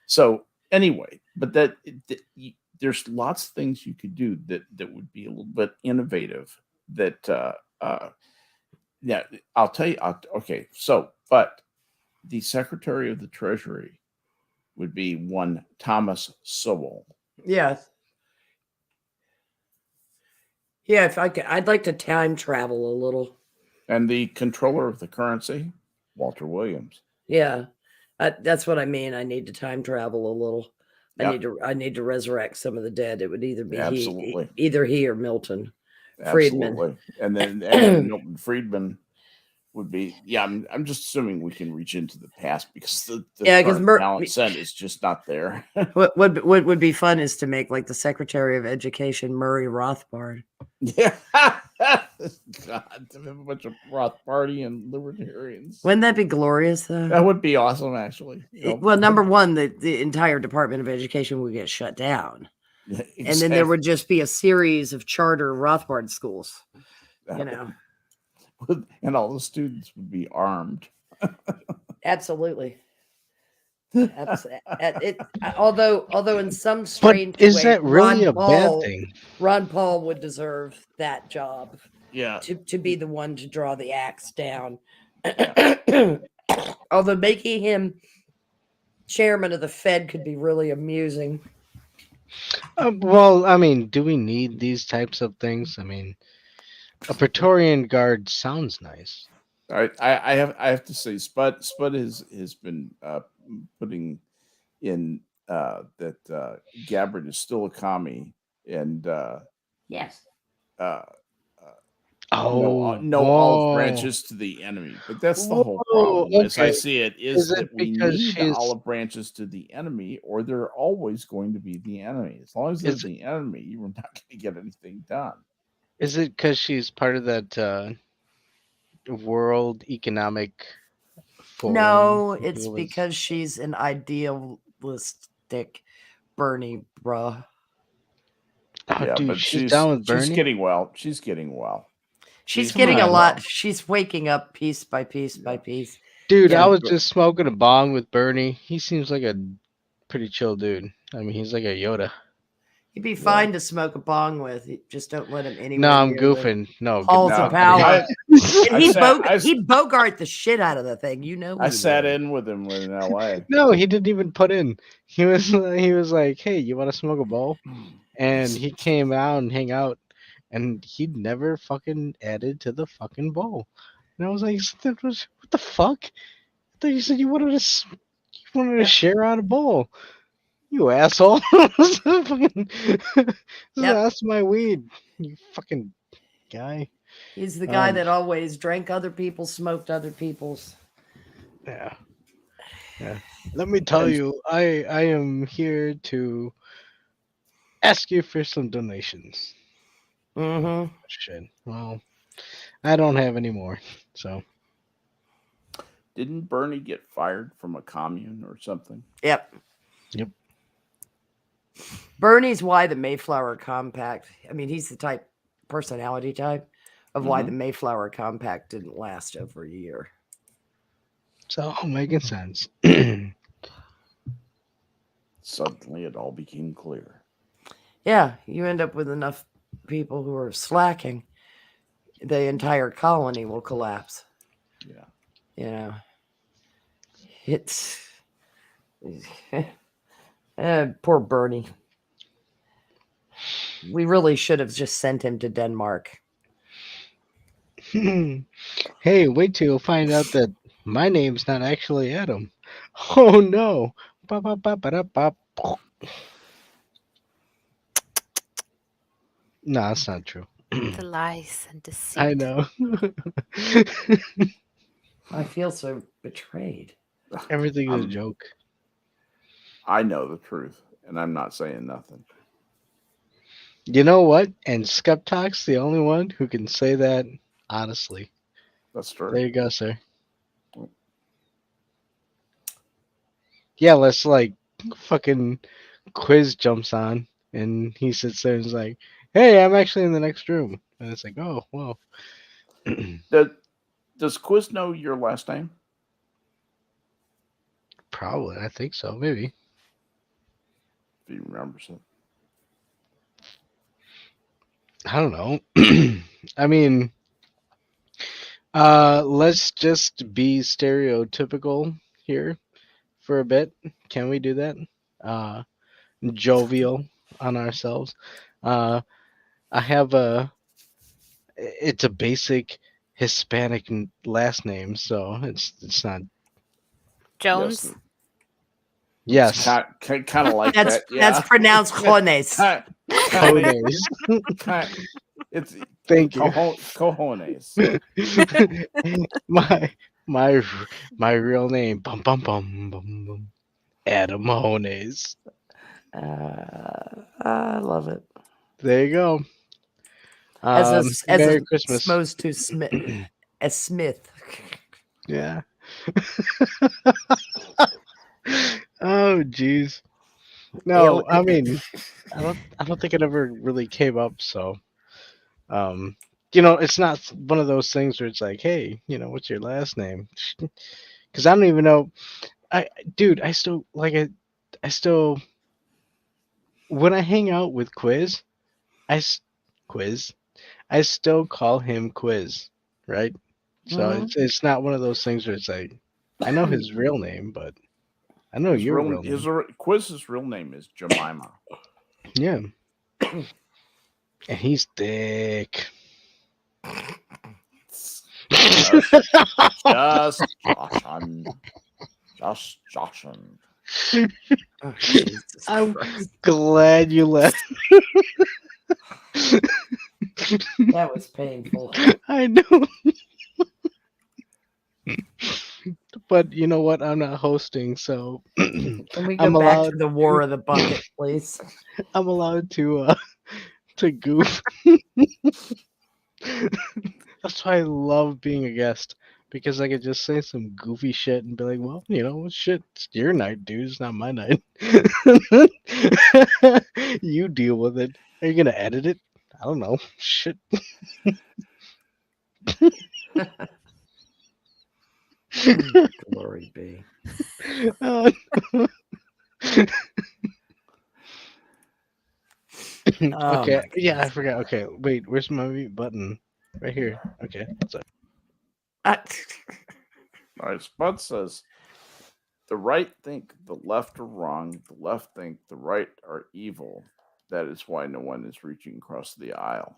So anyway, but there's lots of things you could do that would be a little bit innovative. Yeah, I'll tell you. Okay, so but the Secretary of the Treasury would be one Thomas Sowell. Yes. Yeah, if I could, I'd like to time travel a little. And the Controller of the Currency, Walter Williams. Yeah, that's what I mean. I need to time travel a little. Yep. I need to resurrect some of the dead. It would either be either he or Milton Friedman. Absolutely. And then Milton Friedman would be, I'm just assuming we can reach into the past, because the talent set is just not there. What would be fun is to make like the Secretary of Education Murray Rothbard. Yeah. God, to have a bunch of Rothbardian and libertarians. Wouldn't that be glorious, though? That would be awesome, actually. Well, number one, the entire Department of Education would get shut down. Yeah, exactly. And then there would just be a series of charter Rothbard schools. And all the students would be armed. Absolutely. Although in some strange way, is that really bad thing? Ron Paul would deserve that job. Yeah. To be the one to draw the axe down. Although making him chairman of the Fed could be really amusing. Well, I mean, do we need these types of things? I mean, a Praetorian Guard sounds nice. All right, I have to say, Spud has been putting in that Gabbard is still a commie, and yes, no olive branches to the enemy. But that's the whole problem, as I see it, is that we need olive branches to the enemy, or they're always going to be the enemy. As long as they're the enemy, you're not going to get anything done. Is it because she's part of that World Economic Forum? No, it's because she's an idealistic Bernie, bruh. Oh, dude, she's down with Bernie. She's getting well. She's getting well. She's getting a lot. She's waking up piece by piece by piece. Dude, I was just smoking a bong with Bernie. He seems like a pretty chill dude. I mean, he's like a Yoda. He'd be fine to smoke a bong with. Just don't let him anywhere. No, I'm goofing. No, halls of power. He'd Bogart the shit out of the thing. I sat in with him in L.A. No, he didn't even put in. He was like, "Hey, you want to smoke a bowl?" And he came out and hang out, and he'd never fucking added to the fucking bowl. And I was like, "What the fuck?" I thought you said you wanted to share out a bowl. You asshole. That's my weed, you fucking guy. He's the guy that always drank other people's, smoked other people's. Yeah. Let me tell you, I am here to ask you for some donations. Mm-hmm. Shit. Well, I don't have any more, so. Didn't Bernie get fired from a commune or something? Yep. Bernie's why the Mayflower Compact. I mean, he's the personality type of why the Mayflower Compact didn't last over a year. It's all making sense. Suddenly it all became clear. Yeah, you end up with enough people who are slacking, the entire colony will collapse. Yeah. It's poor Bernie. We really should have just sent him to Denmark. Hey, wait till you find out that my name's not actually Adam. Oh no. No, that's not true. The lies and deceit. I know. I feel so betrayed. Everything is a joke. I know the truth, and I'm not saying nothing. You know what? And Skep Talk's the only one who can say that honestly. That's true. There you go, sir. Yeah, let's like fucking Quiz jumps on and he sits there and is like, "Hey, I'm actually in the next room," and it's like, "Oh, well." Does Quiz know your last name? Probably, I think so. Maybe. If he remembers it. I don't know. I mean, let's just be stereotypical here for a bit. Can we do that? Jovial on ourselves. I have it's a basic Hispanic last name, so it's not. Jones. Yes. Kind of like that. Yeah. That's pronounced Jones. Cojones. It's Thank you. Cojones. my real name. Bum bum bum bum bum. Adam Mahones. I love it. There you go. Merry Christmas. Supposed to Smith. As Smith. Yeah. Oh jeez. No, I mean, I don't think it ever really came up. So, it's not one of those things where it's like, hey, what's your last name? Because I don't even know. I still when I hang out with Quiz, I still call him Quiz, right? So it's not one of those things where it's like, I know his real name, but I know your real name. Quiz's real name is Jemima. Yeah. And he's thick. Just Joshin. Oh, I'm glad you left. That was painful. I know. But you know what? I'm not hosting, so can we go back to the war of the bucket, please? I'm allowed to goof. That's why I love being a guest, because I could just say some goofy shit and be like, well, shit, it's your night, dude. It's not my night. You deal with it. Are you gonna edit it? I don't know. Shit. Glory be. Okay. Yeah, I forgot. Okay, wait. Where's my mute button? Right here. Okay. All right. Spud says the right think the left are wrong. The left think the right are evil. That is why no one is reaching across the aisle.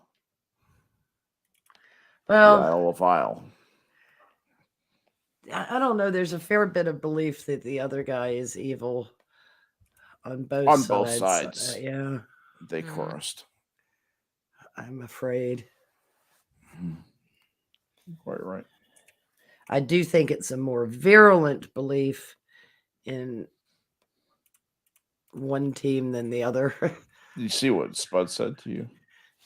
Well, the Isle of Isle. I don't know. There's a fair bit of belief that the other guy is evil on both sides. Yeah. They chorused. I'm afraid. Quite right. I do think it's a more virulent belief in one team than the other. You see what Spud said to you?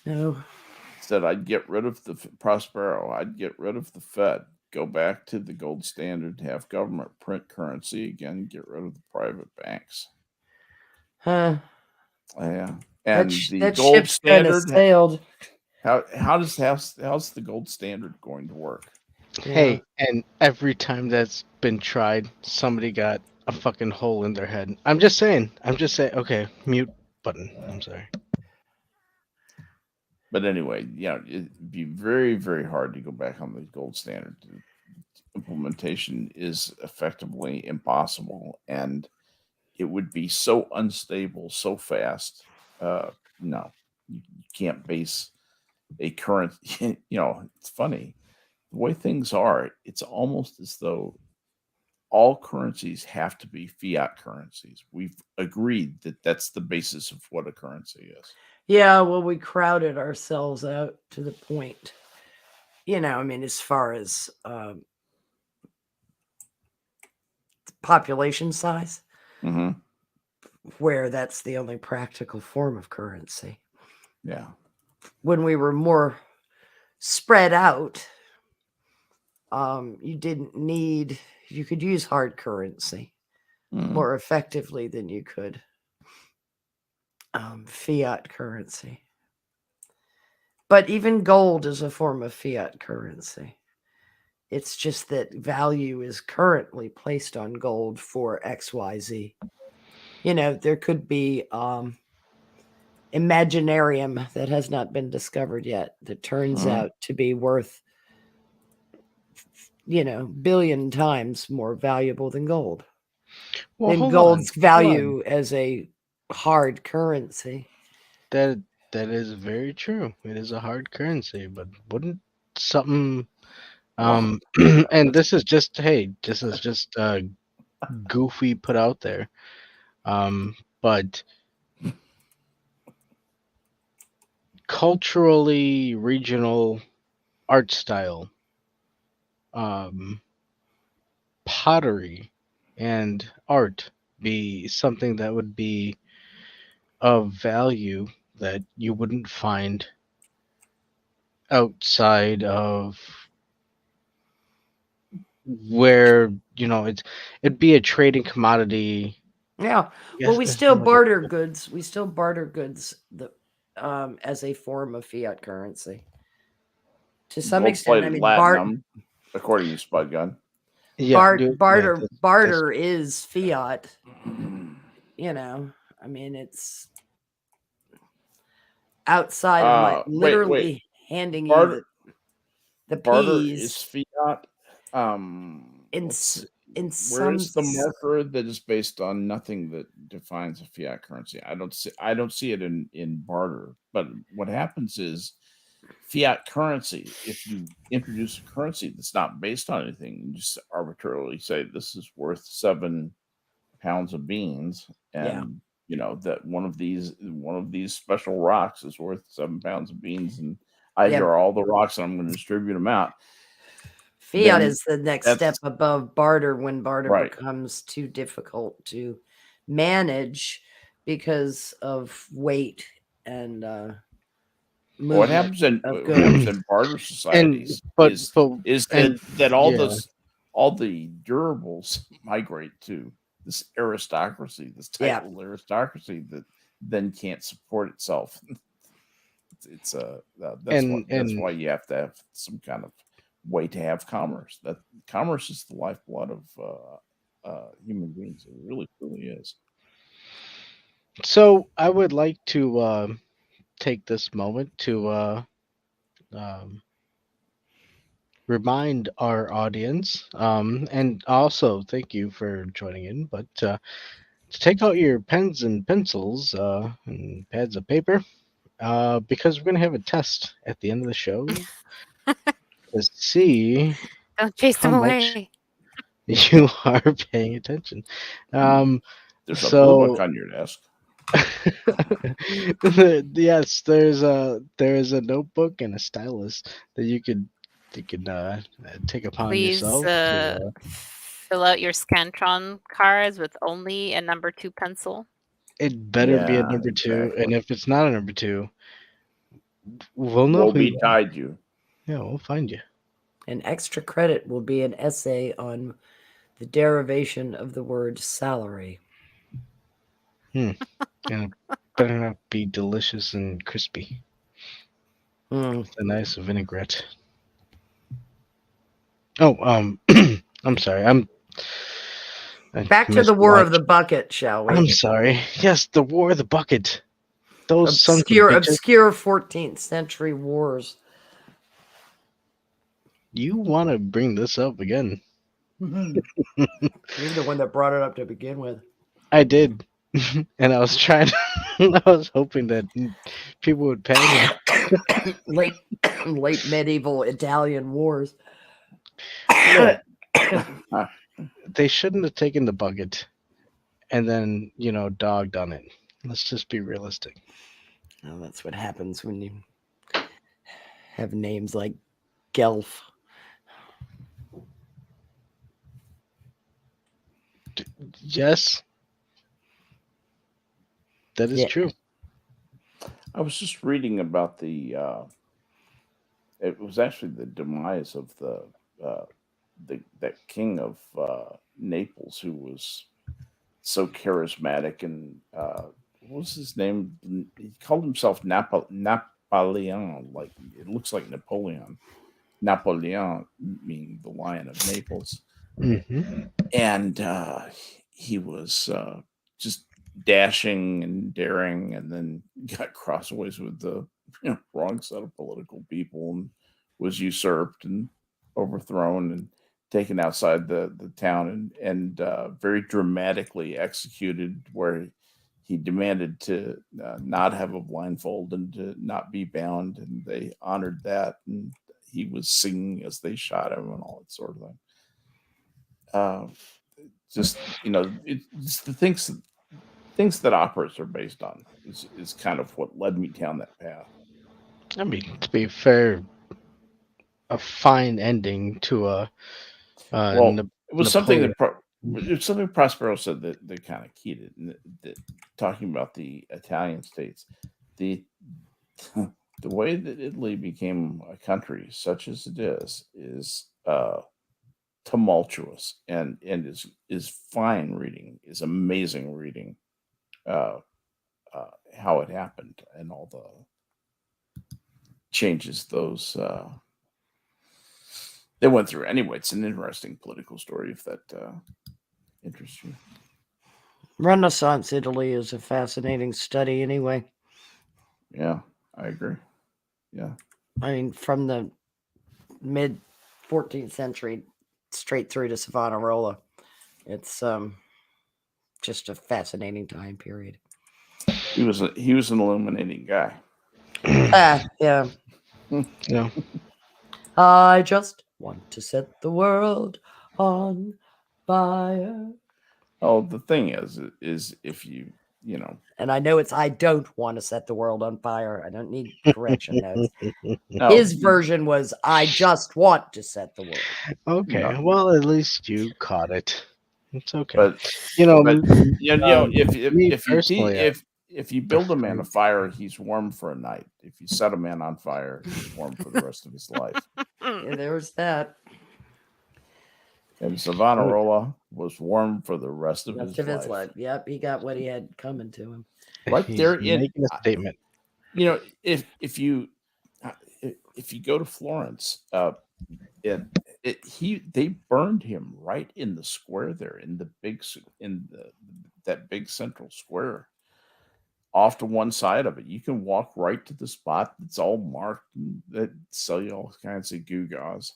No. He said, I'd get rid of the Prospero. I'd get rid of the Fed. Go back to the gold standard. Have government print currency again. Get rid of the private banks. Huh. Yeah. And that gold standard sailed. How's the gold standard going to work? Hey, and every time that's been tried, somebody got a fucking hole in their head. I'm just saying. Okay, mute button. I'm sorry. But anyway, it'd be very, very hard to go back on the gold standard. Implementation is effectively impossible, and it would be so unstable, so fast. No, you can't base a current. It's funny the way things are. It's almost as though all currencies have to be fiat currencies. We've agreed that that's the basis of what a currency is. Yeah, well, we crowded ourselves out to the point. As far as population size, where that's the only practical form of currency. Yeah. When we were more spread out, you could use hard currency more effectively than you could fiat currency. But even gold is a form of fiat currency. It's just that value is currently placed on gold for XYZ. There could be Imaginarium that has not been discovered yet that turns out to be worth, billion times more valuable than gold. Well, Than gold's value as a hard currency. That is very true. It is a hard currency, but wouldn't something and this is just goofy put out there. But culturally regional art style, pottery and art be something that would be of value that you wouldn't find outside of where it'd be a trading commodity. Yeah. Well, we still barter goods. We still barter goods as a form of fiat currency. To some extent, Latinum, according to Spud Gun. Yeah, barter is fiat. It's outside of literally handing you the barter peas. Is fiat. Where's the marker that is based on nothing that defines a fiat currency? I don't see it in barter. But what happens is fiat currency, if you introduce a currency that's not based on anything, you just arbitrarily say this is worth 7 pounds of beans, and that one of these special rocks is worth 7 pounds of beans, and here are all the rocks, and I'm going to distribute them out. Fiat is the next step above barter when barter becomes too difficult to manage because of weight and what happens in barter societies is that all the durables migrate to this aristocracy, this title aristocracy that then can't support itself. That's why you have to have some kind of way to have commerce. That commerce is the lifeblood of human beings. It really, truly is. So I would like to take this moment to remind our audience, and also thank you for joining in, but to take out your pens and pencils and pads of paper, because we're going to have a test at the end of the show to see don't chase them away. You are paying attention. There's a blue book on your desk. Yes, there is a notebook and a stylus that you could take upon yourself. Fill out your Scantron cards with only a number 2 pencil. It better be a number 2, and if it's not a number 2, we'll know. We'll be tied you. Yeah, we'll find you. An extra credit will be an essay on the derivation of the word salary. And it better not be delicious and crispy. With a nice vinaigrette. Oh, I'm sorry. Back to the War of the Bucket, shall we? I'm sorry. Yes, the War of the Bucket. Those obscure 14th century wars. You want to bring this up again? You're the one that brought it up to begin with. I did, and I was trying. I was hoping that people would pay me. late medieval Italian wars. They shouldn't have taken the bucket and then dogged on it. Let's just be realistic. Well, that's what happens when you have names like Gelf. Yes, that is true. I was just reading about the. It was actually the demise of that king of Naples, who was so charismatic and what was his name? He called himself Napoleon. Like it looks like Napoleon. Napoleon meaning the Lion of Naples, and he was just dashing and daring, and then got crossways with the wrong set of political people and was usurped and overthrown and taken outside the town and very dramatically executed, where he demanded to not have a blindfold and to not be bound, and they honored that, and he was singing as they shot him and all that sort of thing. Just it's the things that operas are based on is kind of what led me down that path. I mean, to be fair, a fine ending to a Well, it was something Napoleon. it's something Prospero said that kind of keyed it, and that talking about the Italian states, the the way that Italy became a country such as it is tumultuous and is fine reading, is amazing reading. How it happened and all the changes those they went through. Anyway, it's an interesting political story if that interests you. Renaissance Italy is a fascinating study anyway. Yeah, I agree. Yeah. I mean, from the mid 14th century straight through to Savonarola. It's just a fascinating time period. He was an illuminating guy. Yeah. Yeah. I just want to set the world on fire. Oh, the thing is if you and I know it's I don't want to set the world on fire. I don't need correction notes. no, His version was I just want to set the world. Okay, No. well, at least you caught it. It's okay. But if you build a man a fire, he's warm for a night. If you set a man on fire, he's warm for the rest of his life. Yeah, there was that. And Savonarola was warm for the rest of his life. Yep, he got what he had coming to him. Right there, making a statement. If you go to Florence, they burned him right in the square there, in that big central square. Off to one side of it, you can walk right to the spot that's all marked and that sell you all kinds of gewgaws.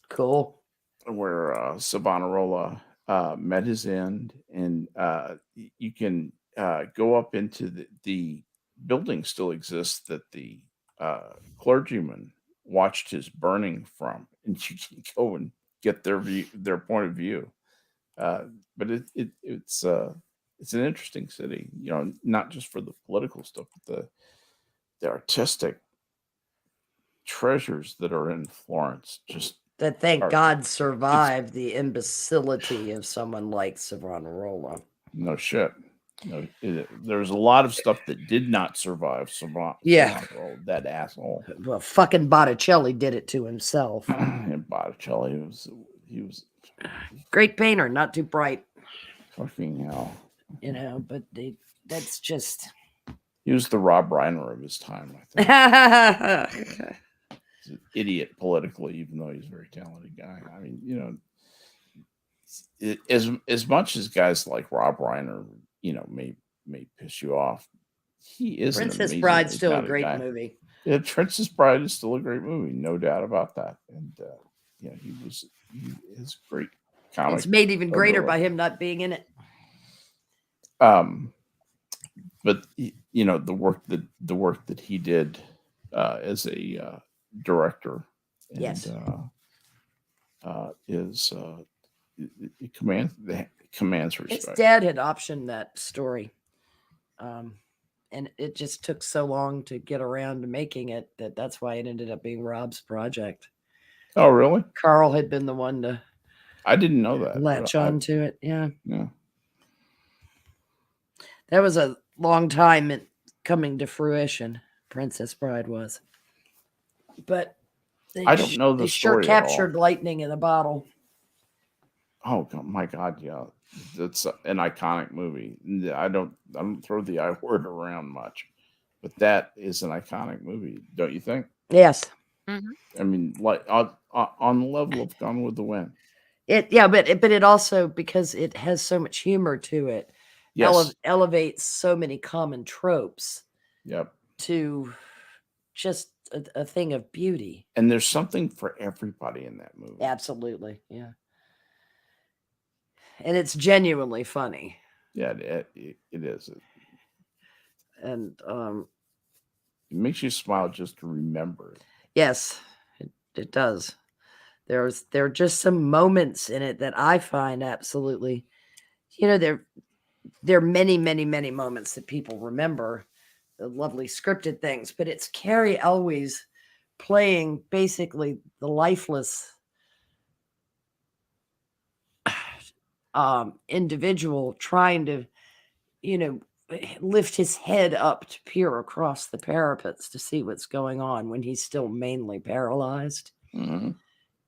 Cool. Where Savonarola met his end, and you can go up into the building still exists that the clergyman watched his burning from, and you can go and get their point of view. But it's an interesting city, not just for the political stuff, but the artistic treasures that are in Florence. Just that thank God survived the imbecility of someone like Savonarola. No shit. No, there's a lot of stuff that did not survive Savonarola. That asshole. Well, fucking Botticelli did it to himself. And Botticelli he was great painter, not too bright. Fucking hell. But that's just. He was the Rob Reiner of his time, I think. He's an idiot politically, even though he's a very talented guy. I mean, as much as guys like Rob Reiner, may piss you off, he is Princess Bride's still a great movie. Yeah, Princess Bride is still a great movie, no doubt about that. And he is great comic. It's made even greater by him not being in it. But the work that he did as a director, and, yes, it commands respect. His dad had optioned that story. and it just took so long to get around to making it that's why it ended up being Rob's project. Oh, really? Carl had been the one to I didn't know that. latch on to it. Yeah. Yeah. That was a long time in coming to fruition. Princess Bride was. But I don't know the they story sure at all. captured lightning in a bottle. Oh my God, yeah, that's an iconic movie. I don't throw the I word around much, but that is an iconic movie, don't you think? Yes. Mm-hmm. I mean, like on the level of Gone with the Wind. But it also, because it has so much humor to it, Yes. elevates so many common tropes. Yep. To just a thing of beauty. And there's something for everybody in that movie. Absolutely, yeah. And it's genuinely funny. Yeah, it is. And it makes you smile just to remember it. Yes, it does. There are just some moments in it that I find absolutely, there are many, many, many moments that people remember, the lovely scripted things, but it's Carrie Elwes playing basically the lifeless individual trying to, lift his head up to peer across the parapets to see what's going on when he's still mainly paralyzed. Mm-hmm.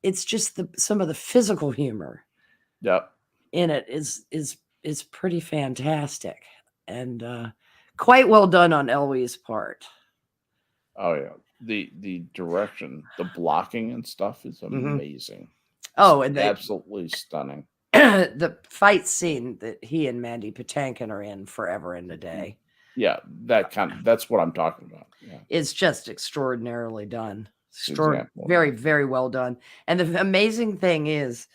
It's just some of the physical humor. Yep. In it is pretty fantastic and quite well done on Elwes' part. Oh yeah, the direction, the blocking and stuff is amazing. Oh, and absolutely stunning. The fight scene that he and Mandy Patinkin are in Forever and a Day. Yeah, that's what I'm talking about. Yeah. It's just extraordinarily done. Very, very well done. And the amazing thing is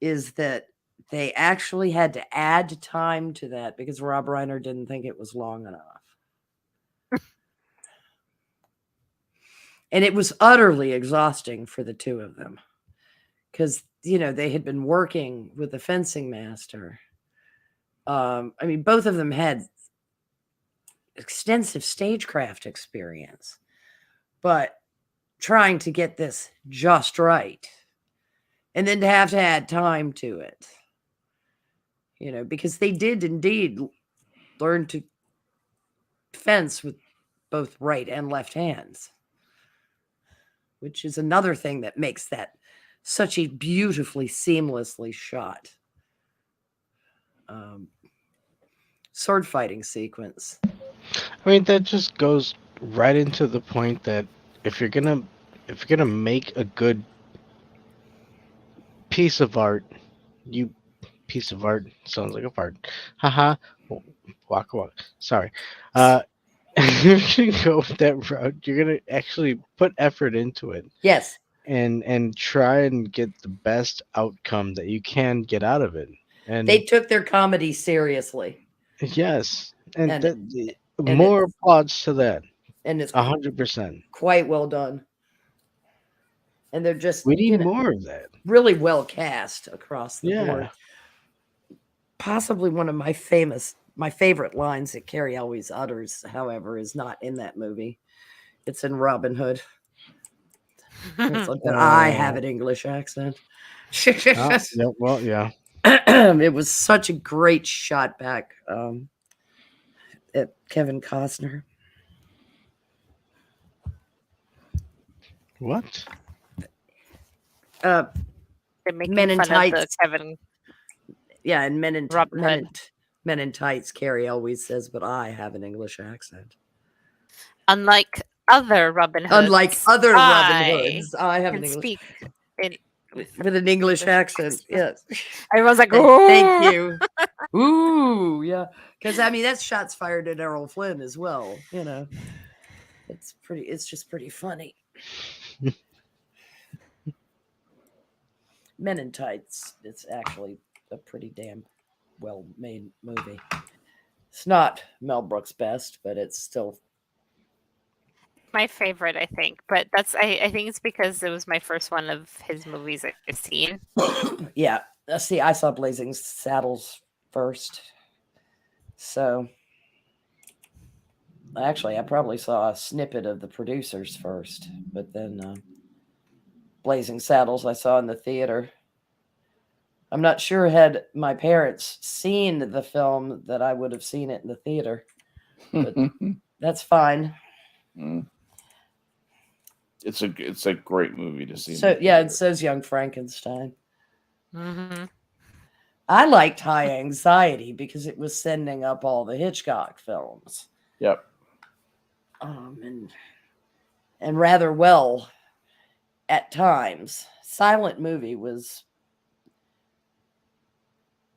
that they actually had to add time to that because Rob Reiner didn't think it was long enough. And it was utterly exhausting for the two of them because, they had been working with the fencing master. I mean, both of them had extensive stagecraft experience, but trying to get this just right and then to add time to it, because they did indeed learn to fence with both right and left hands, which is another thing that makes that such a beautifully seamlessly shot sword fighting sequence. I mean, that just goes right into the point that if you're gonna make a good piece of art, piece of art sounds like a fart. Haha. Waka waka. Sorry. If you go with that route, you're gonna actually put effort into it. Yes. And try and get the best outcome that you can get out of it. And they took their comedy seriously. Yes, and more applause to that. And it's 100% quite well done. And they're just we need more of that. Really well cast across the board. Possibly one of my favorite lines that Carrie Elwes utters, however, is not in that movie. It's in Robin Hood. It's like that I have an English accent. Well, yeah. It was such a great shot back at Kevin Costner. What? They're making Men in fun Tights. of the Kevin. Yeah, and Men in Tights, Carrie Elwes says, but I have an English accent. Unlike other Robin Hoods. I have an English speak with an English accent. Yes. Everyone's like, "Ooh." Thank you. Ooh, yeah. Because I mean, that's shots fired at Errol Flynn as well. It's just pretty funny. Men in Tights. It's actually a pretty damn well-made movie. It's not Mel Brooks' best, but it's still my favorite, I think. But I think it's because it was my first one of his movies I've seen. Yeah. See, I saw Blazing Saddles first. So Actually, I probably saw a snippet of the producers first, but then Blazing Saddles I saw in the theater. I'm not sure had my parents seen the film that I would have seen it in the theater, but that's fine. It's a great movie to see. So yeah, and so's Young Frankenstein. Mm-hmm. I liked High Anxiety because it was sending up all the Hitchcock films. Yep. And rather well at times. Silent Movie was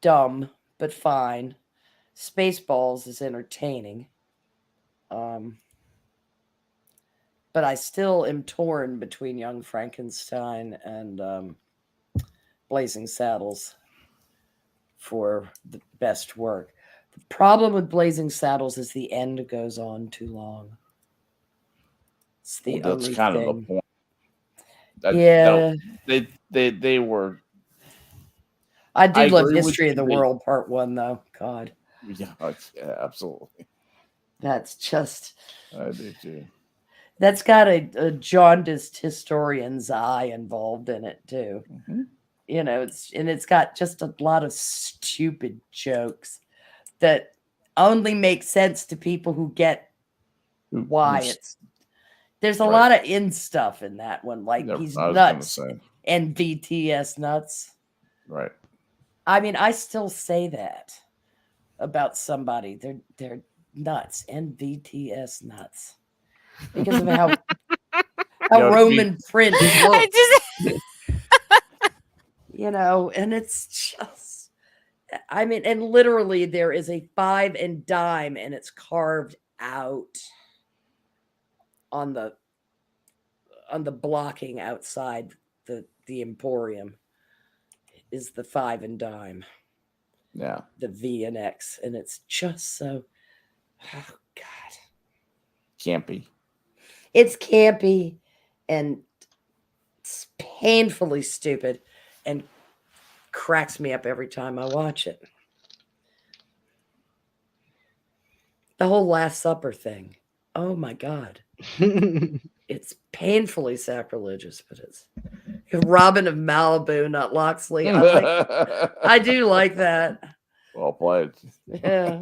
dumb, but fine. Spaceballs is entertaining. But I still am torn between Young Frankenstein and Blazing Saddles for the best work. The problem with Blazing Saddles is the end goes on too long. It's the that's kind thing. of the point. Yeah. They were. I do love History of the World Part 1, though. God. Yeah, absolutely. That's just. I do too. That's got a jaundiced historian's eye involved in it too. Mm-hmm. You know, it's got just a lot of stupid jokes that only make sense to people who get why it's. There's a lot of in stuff in that one, like he's nuts and BTS nuts. Right. I mean, I still say that about somebody. They're nuts and BTS nuts because of how Roman Prince looks. You know, and it's just, I mean, and literally there is a 5 and dime and it's carved out on the blocking outside the Emporium is the 5 and dime. Yeah. The V and X. And it's just so, oh God. Campy. It's campy and it's painfully stupid and cracks me up every time I watch it. The whole Last Supper thing. Oh my God. It's painfully sacrilegious, but it's Robin of Malibu, not Loxley. I do like that. Well played. Yeah.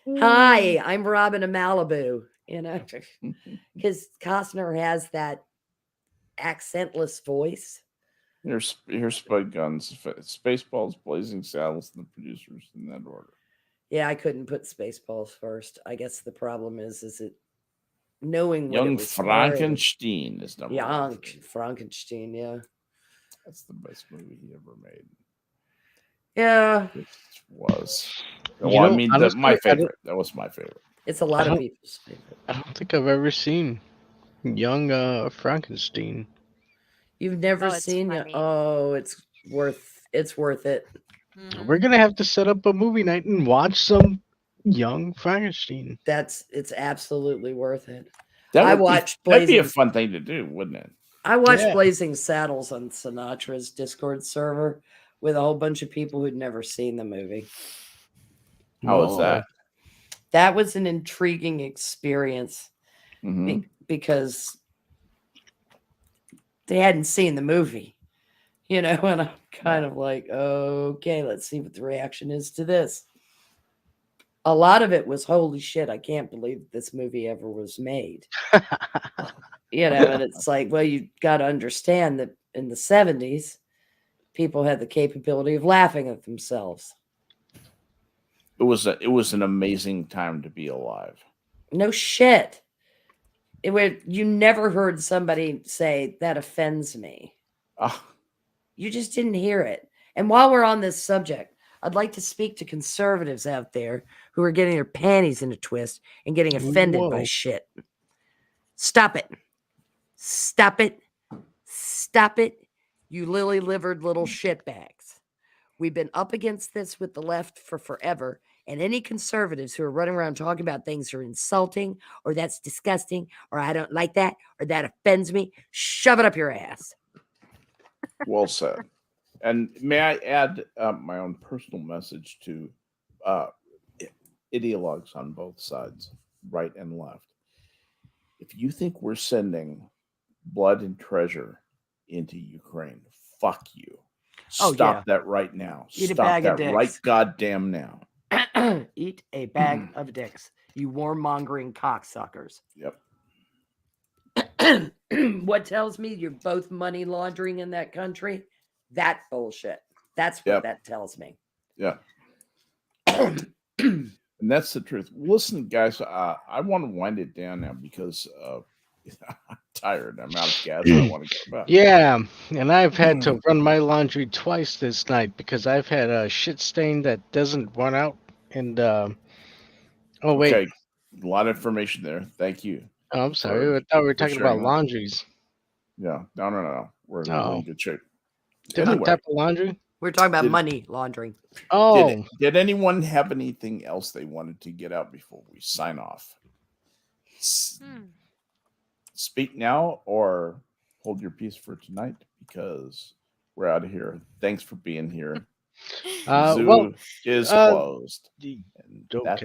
Hi, I'm Robin of Malibu. You know, because Costner has that accentless voice. Here's Spud Guns, Spaceballs, Blazing Saddles, and the producers in that order. Yeah, I couldn't put Spaceballs first. I guess the problem is it knowing what Young it was Frankenstein is number Young one. Frankenstein, yeah. That's the best movie he ever made. Yeah. It was. Well, I mean, honestly, my favorite. That was my favorite. It's a lot of people's favorite. I don't think I've ever seen Young Frankenstein. You've never seen it? Oh, it's worth it. Mm-hmm. We're gonna have to set up a movie night and watch some Young Frankenstein. It's absolutely worth it. That'd be a fun thing to do, wouldn't it? I watched Blazing Saddles on Sinatra's Discord server with a whole bunch of people who'd never seen the movie. How was that? That was an intriguing experience because they hadn't seen the movie, you know, and I'm kind of like, okay, let's see what the reaction is to this. A lot of it was, holy shit, I can't believe this movie ever was made. You know, and it's like, well, you got to understand that in the 70s, people had the capability of laughing at themselves. It was an amazing time to be alive. No shit. You never heard somebody say that offends me. You just didn't hear it. And while we're on this subject, I'd like to speak to conservatives out there who are getting their panties in a twist and getting offended by shit. Stop it. Stop it. Stop it. You lily-livered little shitbags. We've been up against this with the left for forever. And any conservatives who are running around talking about things that are insulting or that's disgusting or I don't like that or that offends me, shove it up your ass. Well said. And may I add my own personal message to ideologues on both sides, right and left. If you think we're sending blood and treasure into Ukraine, fuck you. Stop that right now. Eat a Stop bag of that right dicks. goddamn now. Eat a bag of dicks. You warmongering cocksuckers. Yep. What tells me you're both money laundering in that country? That bullshit. That's what that tells me. Yeah. And that's the truth. Listen, guys, I want to wind it down now because I'm tired. I'm out of gas. I want to go back. Yeah, and I've had to run my laundry twice this night because I've had a shit stain that doesn't run out. And oh wait, okay. A lot of information there. Thank you. Oh, I'm sorry. I thought we were talking about laundries. Yeah, no. We're in good shape. Different type of laundry. We're talking about money laundering. Oh, did anyone have anything else they wanted to get out before we sign off? Speak now or hold your peace for tonight because we're out of here. Thanks for being here. Zoo is closed. And that's